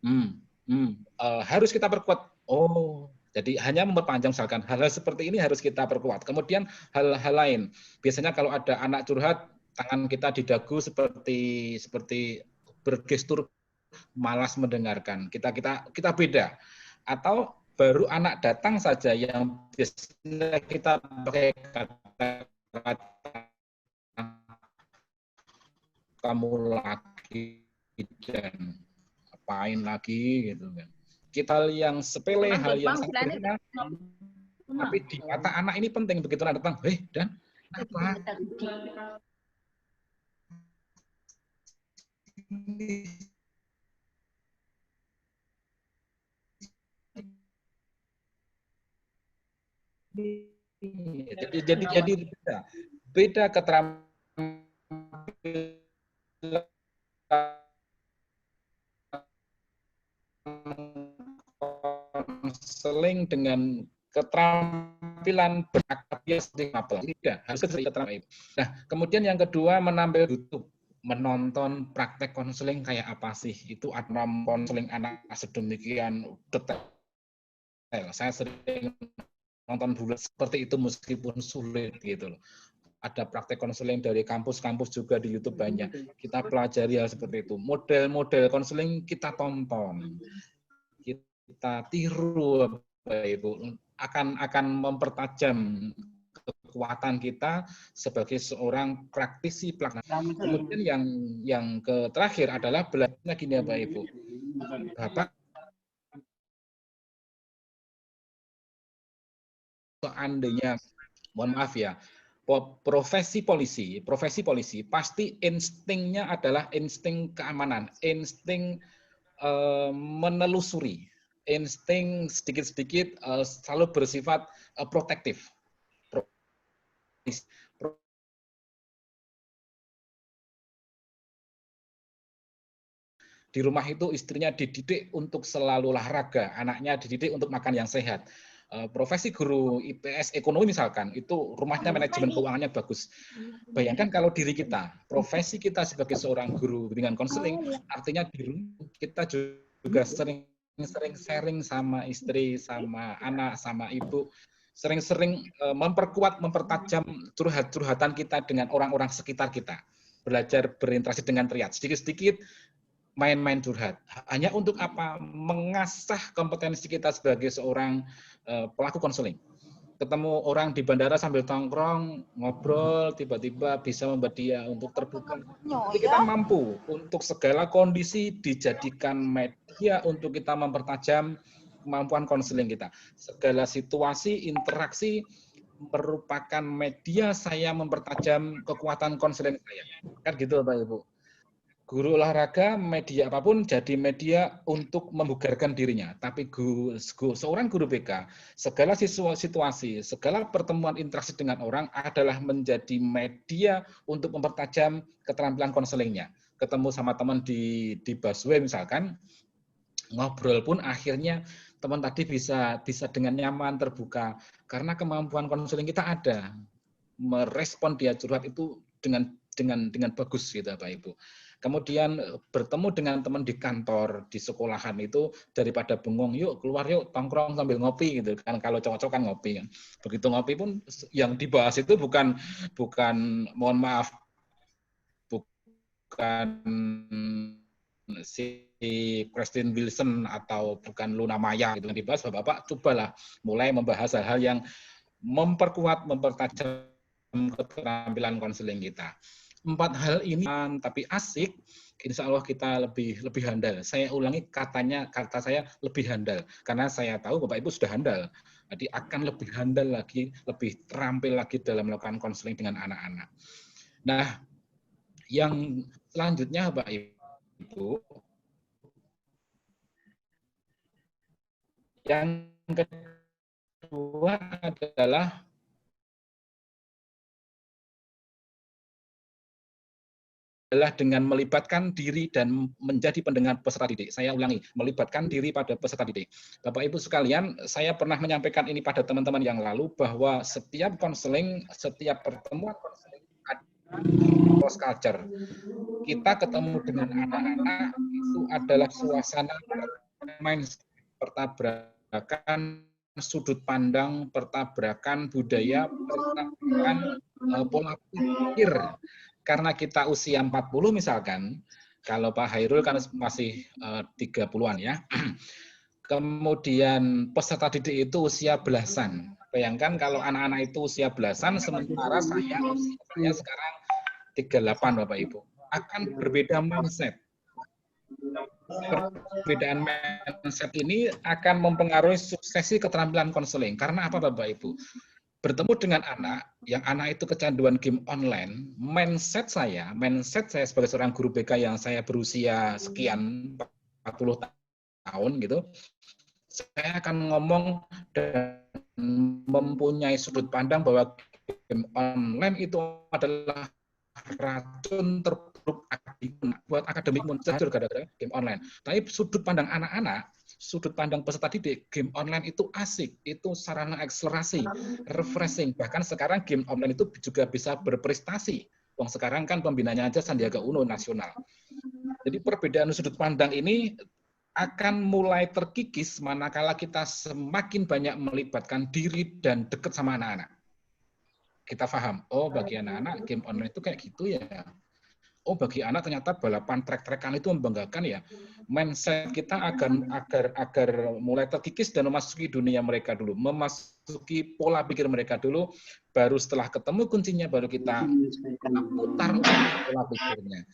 harus kita perkuat. Oh, jadi hanya memperpanjang misalkan hal-hal seperti ini harus kita perkuat. Kemudian hal-hal lain. Biasanya kalau ada anak curhat tangan kita di dagu seperti bergestur malas mendengarkan. Kita beda. Atau baru anak datang saja yang biasanya kita pakai kata-kata kamu lagi dan apain lagi gitu kan. Kita yang sepele, hal yang sangat sederhana, tapi di mata anak ini penting. Begitu anak datang, dan apa? Jadi beda keterampilan konseling dengan keterampilan beraktivitas tidak harus keterampilan. Nah, kemudian yang kedua menambah YouTube, menonton praktek konseling kayak apa sih? Itu ada konseling anak sedemikian detail. Saya sering nonton bulat seperti itu meskipun sulit gitu loh. Ada praktek konseling dari kampus-kampus juga di YouTube banyak. Kita pelajari hal seperti itu. Model-model konseling kita tonton. Kita tiru Bapak Ibu, akan mempertajam kekuatan kita sebagai seorang praktisi pelaksana. Kemudian yang terakhir adalah belajarnya gini Bapak Ibu. Bapak seandainya, mohon maaf ya, profesi polisi pasti instingnya adalah insting keamanan, insting menelusuri, insting sedikit-sedikit selalu bersifat protektif. Di rumah itu istrinya dididik untuk selalu olahraga, anaknya dididik untuk makan yang sehat. Profesi guru IPS ekonomi misalkan, itu rumahnya manajemen keuangannya bagus. Bayangkan kalau diri kita, profesi kita sebagai seorang guru dengan konseling, artinya di rumah kita juga sering sharing sama istri, sama anak, sama ibu, sering-sering mempertajam curhatan kita dengan orang-orang sekitar kita. Belajar berinteraksi dengan triad, sedikit-sedikit main-main curhat. Hanya untuk apa? Mengasah kompetensi kita sebagai seorang pelaku konseling. Ketemu orang di bandara sambil tongkrong, ngobrol, tiba-tiba bisa membuat dia untuk terbuka. Jadi kita mampu untuk segala kondisi dijadikan media untuk kita mempertajam kemampuan konseling kita. Segala situasi, interaksi merupakan media saya mempertajam kekuatan konseling saya. Kan gitu Bapak Ibu. Guru olahraga, media apapun jadi media untuk membugarkan dirinya. Tapi seorang guru BK, segala situasi, segala pertemuan interaksi dengan orang adalah menjadi media untuk mempertajam keterampilan konselingnya. Ketemu sama teman di busway misalkan, ngobrol pun akhirnya teman tadi bisa dengan nyaman, terbuka. Karena kemampuan konseling kita ada. Merespon dia curhat itu dengan bagus gitu Bapak Ibu. Kemudian bertemu dengan teman di kantor, di sekolahan itu daripada bengong, yuk keluar yuk tongkrong sambil ngopi gitu kan. Kalau cowok-cowok kan ngopi kan. Begitu ngopi pun yang dibahas itu bukan mohon maaf bukan si Kristen Wilson atau bukan Luna Maya gitu yang dibahas. Bapak cobalah mulai membahas hal-hal yang mempertajam keterampilan konseling kita. 4 hal ini tapi asik, insya Allah kita lebih handal. Saya ulangi kata saya lebih handal, karena saya tahu Bapak Ibu sudah handal. Jadi akan lebih handal lagi, lebih terampil lagi dalam melakukan konseling dengan anak-anak. Nah, yang selanjutnya Bapak Ibu, yang kedua adalah dengan melibatkan diri dan menjadi pendengar peserta didik. Saya ulangi, melibatkan diri pada peserta didik. Bapak Ibu sekalian, saya pernah menyampaikan ini pada teman-teman yang lalu bahwa setiap konseling, setiap pertemuan konseling ada cross culture. Kita ketemu dengan anak-anak itu adalah suasana mindset, pertabrakan sudut pandang, pertabrakan budaya, pertabrakan pola pikir. Karena kita usia 40 misalkan, kalau Pak Hairul kan masih 30-an ya. Kemudian peserta didik itu usia belasan. Bayangkan kalau anak-anak itu usia belasan, sementara saya sekarang 38 Bapak Ibu. Akan berbeda mindset. Perbedaan mindset ini akan mempengaruhi suksesi keterampilan konseling. Karena apa Bapak Ibu? Bertemu dengan anak, yang anak itu kecanduan game online, mindset saya sebagai seorang guru BK yang saya berusia sekian 40 tahun gitu, saya akan ngomong dan mempunyai sudut pandang bahwa game online itu adalah racun terburuk buat akademik muncul gara-gara game online. Tapi sudut pandang anak-anak, sudut pandang peserta didik, game online itu asik, itu sarana akselerasi, refreshing. Bahkan sekarang game online itu juga bisa berprestasi. Wong sekarang kan pembinanya aja Sandiaga Uno nasional. Jadi perbedaan sudut pandang ini akan mulai terkikis manakala kita semakin banyak melibatkan diri dan dekat sama anak-anak. Kita paham, oh bagi anak-anak game online itu kayak gitu ya. Oh bagi anak ternyata balapan trek-trekan itu membanggakan ya. Mindset kita agar mulai terkikis dan memasuki dunia mereka dulu, memasuki pola pikir mereka dulu, baru setelah ketemu kuncinya baru kita putar pola pikirnya.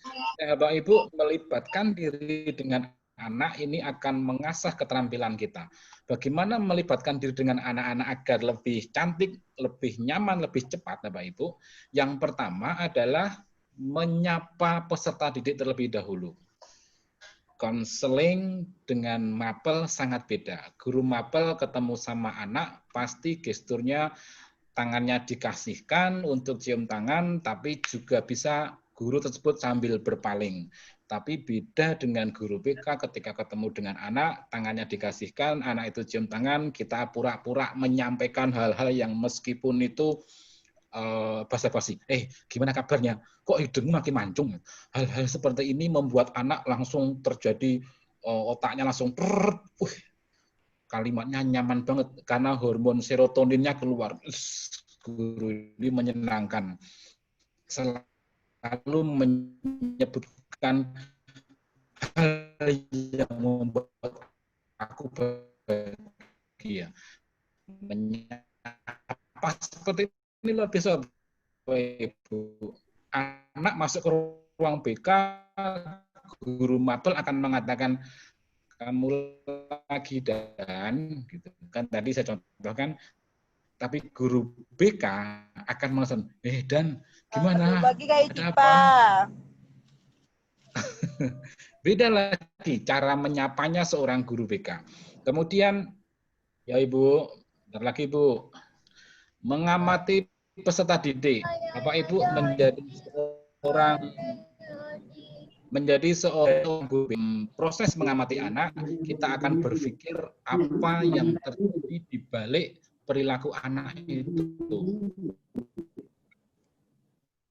Bapak Ibu melibatkan diri dengan anak ini akan mengasah keterampilan kita. Bagaimana melibatkan diri dengan anak-anak agar lebih cantik, lebih nyaman, lebih cepat, Bapak Ibu. Yang pertama adalah menyapa peserta didik terlebih dahulu. Konseling dengan mapel sangat beda. Guru mapel ketemu sama anak, pasti gesturnya tangannya dikasihkan untuk cium tangan, tapi juga bisa guru tersebut sambil berpaling. Tapi beda dengan guru BK ketika ketemu dengan anak, tangannya dikasihkan, anak itu cium tangan, kita pura-pura menyampaikan hal-hal yang meskipun itu basa-basi. Gimana kabarnya? Kok hidungmu makin mancung? Hal-hal seperti ini membuat anak langsung terjadi, otaknya langsung kalimatnya nyaman banget karena hormon serotoninnya keluar. Guru ini menyenangkan. Selalu menyebutkan hal yang membuat aku bahagia. Menyapa seperti ini luar biasa, Ibu. Anak masuk ke ruang BK, guru mapel akan mengatakan, kamu lagi dan gitu kan, tadi saya contohkan, tapi guru BK akan mengatakan, Dan gimana, Bagi kayak ada apa? Beda lagi cara menyapanya seorang guru BK. Kemudian ya Ibu, bentar lagi Ibu, mengamati peserta didik. Bapak Ibu menjadi seorang guru, proses mengamati anak, kita akan berpikir apa yang terjadi di balik perilaku anak itu.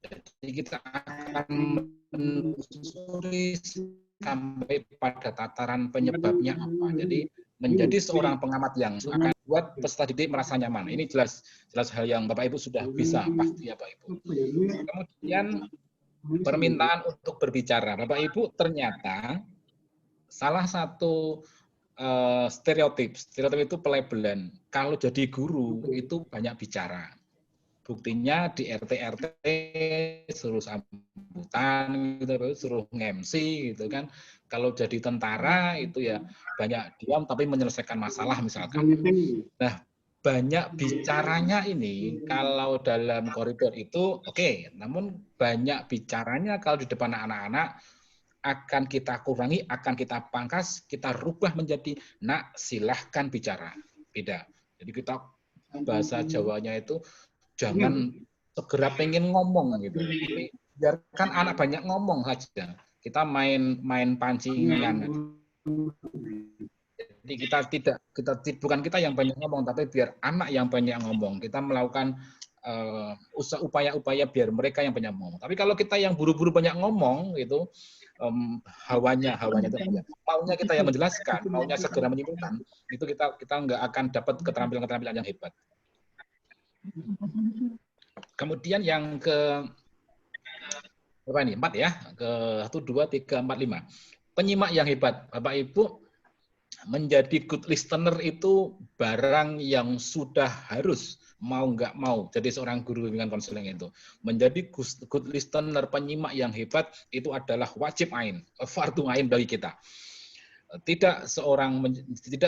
Jadi kita akan menelusuri sampai pada tataran penyebabnya apa. Jadi menjadi seorang pengamat yang akan buat peserta didik merasa nyaman. Ini jelas hal yang Bapak Ibu sudah bisa pasti ya Bapak Ibu. Kemudian permintaan untuk berbicara. Bapak Ibu, ternyata salah satu stereotip itu pelabelan. Kalau jadi guru itu banyak bicara. Buktinya di RT suruh sambutan, gitu, suruh nge-MC gitu kan. Kalau jadi tentara itu ya banyak diam tapi menyelesaikan masalah misalkan. Nah, banyak bicaranya ini kalau dalam koridor itu oke, namun banyak bicaranya kalau di depan anak-anak akan kita kurangi, akan kita pangkas, kita rubah menjadi nak silahkan bicara. Beda. Jadi kita bahasa Jawanya itu jangan segera pengen ngomong gitu. Tapi biarkan anak banyak ngomong saja. Kita main pancingan. Jadi bukan kita yang banyak ngomong, tapi biar anak yang banyak ngomong. Kita melakukan upaya-upaya biar mereka yang banyak ngomong. Tapi kalau kita yang buru-buru banyak ngomong gitu, hawanya itu maunya kita yang menjelaskan, maunya segera menyimpulkan, itu kita nggak akan dapat keterampilan yang hebat. Kemudian yang ke berapa ini? 4 ya. Ke 1, 2, 3, 4, 5. Penyimak yang hebat. Bapak Ibu, menjadi good listener itu barang yang sudah harus, mau nggak mau, jadi seorang guru bimbingan konseling itu. Menjadi good listener, penyimak yang hebat, itu adalah wajib ain, fardu ain bagi kita. Tidak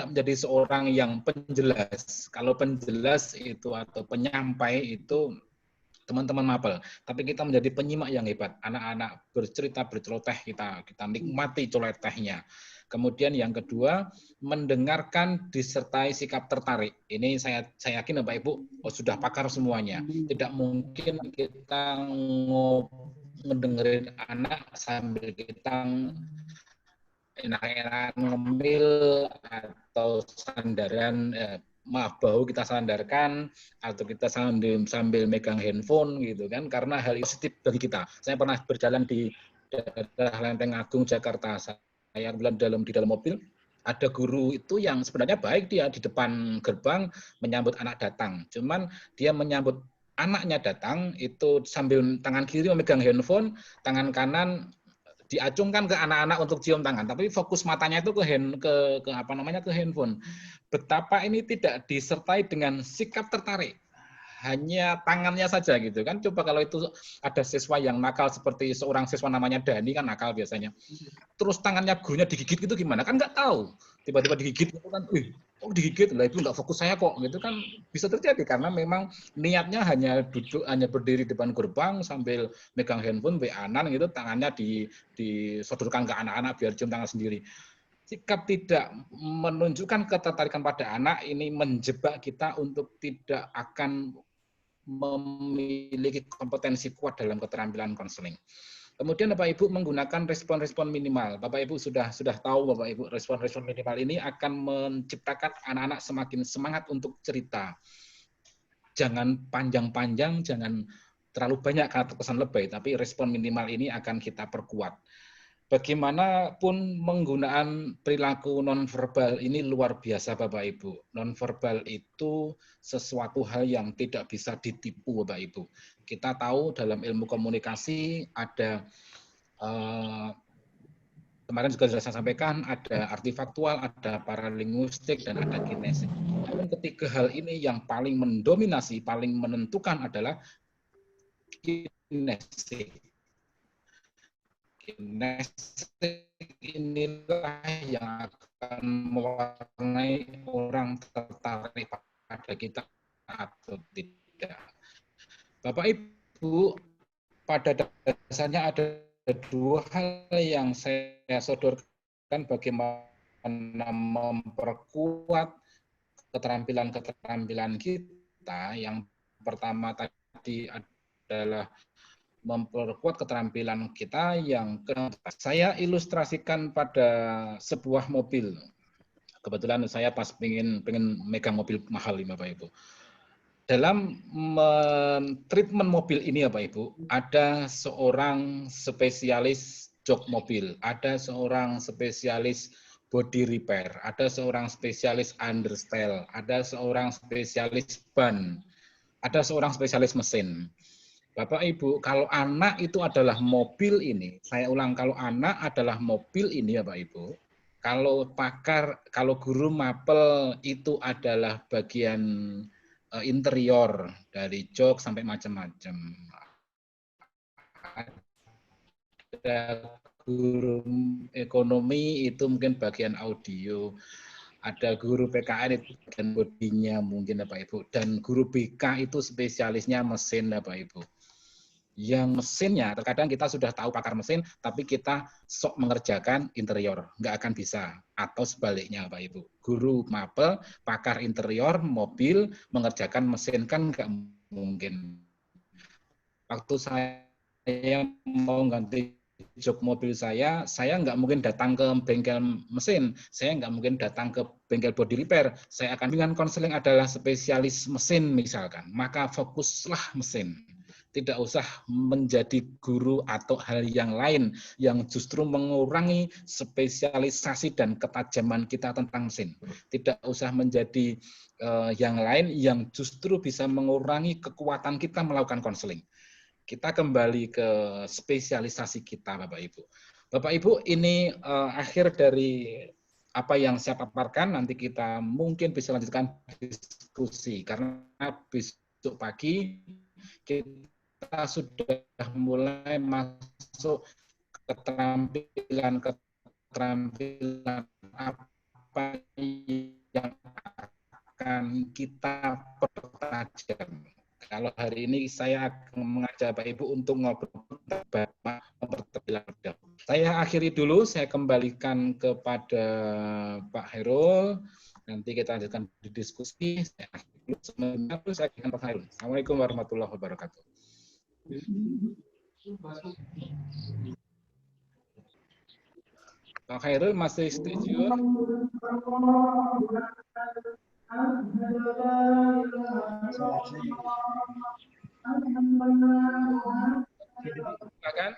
menjadi seorang yang penjelas. Kalau penjelas itu atau penyampai itu teman-teman mapel, tapi kita menjadi penyimak yang hebat. Anak-anak bercerita, berceloteh, kita nikmati celotehnya. Kemudian yang kedua, mendengarkan disertai sikap tertarik. Ini saya yakin Bapak Ibu sudah pakar semuanya. Tidak mungkin kita ngedengerin anak sambil kita enak-enak ngemil atau sandaran, bau kita sandarkan atau kita sambil megang handphone gitu kan, karena hal itu positif bagi kita. Saya pernah berjalan di daerah Lenteng Agung Jakarta, saya di dalam mobil, ada guru itu yang sebenarnya baik, dia di depan gerbang menyambut anak datang, cuman dia menyambut anaknya datang itu sambil tangan kiri memegang handphone, tangan kanan diacungkan ke anak-anak untuk cium tangan, tapi fokus matanya itu ke handphone. Betapa ini tidak disertai dengan sikap tertarik. hanya tangannya saja gitu kan. Coba kalau itu ada siswa yang nakal seperti seorang siswa namanya Dani kan nakal biasanya. Terus tangannya gurunya digigit gitu gimana? Kan nggak tahu. Tiba-tiba digigit gitu kan, kok digigit? Lah itu nggak fokus saya kok gitu kan, bisa terjadi karena memang niatnya hanya duduk, hanya berdiri depan gerbang sambil megang handphone, WA-an gitu, tangannya disodorkan ke anak-anak biar cium tangan sendiri. Sikap tidak menunjukkan ketertarikan pada anak ini menjebak kita untuk tidak akan memiliki kompetensi kuat dalam keterampilan konseling. Kemudian Bapak Ibu menggunakan respon-respon minimal. Bapak Ibu sudah tahu Bapak Ibu respon-respon minimal ini akan menciptakan anak-anak semakin semangat untuk cerita. Jangan panjang-panjang, jangan terlalu banyak karena terkesan lebay, tapi respon minimal ini akan kita perkuat. Bagaimanapun penggunaan perilaku nonverbal ini luar biasa Bapak Ibu. Nonverbal itu sesuatu hal yang tidak bisa ditipu Bapak Ibu. Kita tahu dalam ilmu komunikasi ada kemarin juga sudah saya sampaikan, ada artifaktual, ada paralinguistik, dan ada kinesis. Namun ketiga hal ini yang paling mendominasi, paling menentukan adalah kinesis. Kinesis inilah yang akan mewarnai orang tertarik pada kita atau tidak. Bapak Ibu, pada dasarnya ada dua hal yang saya sodorkan bagaimana memperkuat keterampilan-keterampilan kita. Yang pertama tadi adalah memperkuat keterampilan kita. Yang kedua, saya ilustrasikan pada sebuah mobil. Kebetulan saya pas pengen megang mobil mahal nih Bapak Ibu. Dalam treatment mobil ini Bapak Ibu, ada seorang spesialis jok mobil, ada seorang spesialis body repair, ada seorang spesialis understyle, ada seorang spesialis ban, ada seorang spesialis mesin. Bapak Ibu, kalau anak itu adalah mobil ini, saya ulang, kalau anak adalah mobil ini ya Pak Ibu, kalau guru mapel itu adalah bagian interior dari jok sampai macam-macam. Ada guru ekonomi itu mungkin bagian audio. Ada guru PKN itu bagian bodinya mungkin Bapak Ibu. Dan guru BK itu spesialisnya mesin Bapak Ibu. Yang mesinnya, terkadang kita sudah tahu pakar mesin, tapi kita sok mengerjakan interior, nggak akan bisa. Atau sebaliknya, Pak Ibu. Guru mapel, pakar interior, mobil, mengerjakan mesin, kan nggak mungkin. Waktu saya mau ganti jok mobil saya nggak mungkin datang ke bengkel mesin, saya nggak mungkin datang ke bengkel body repair. Saya akan dengan konseling adalah spesialis mesin misalkan, maka fokuslah mesin. Tidak usah menjadi guru atau hal yang lain yang justru mengurangi spesialisasi dan ketajaman kita tentang mesin. Tidak usah menjadi yang lain yang justru bisa mengurangi kekuatan kita melakukan konseling. Kita kembali ke spesialisasi kita, Bapak Ibu. Bapak Ibu, ini akhir dari apa yang saya paparkan. Nanti kita mungkin bisa lanjutkan diskusi karena besok pagi kita sudah mulai masuk keterampilan apa yang akan kita pertajam. Kalau hari ini saya akan mengajak Pak Ibu untuk ngobrol tentang keterampilan. Saya akhiri dulu, saya kembalikan kepada Pak Hairul. Nanti kita lanjutkan di diskusi. Saya akhiri dulu, saya akan Pak Hairul. Assalamualaikum warahmatullahi wabarakatuh. Pak Hairul masih setuju? Silakan.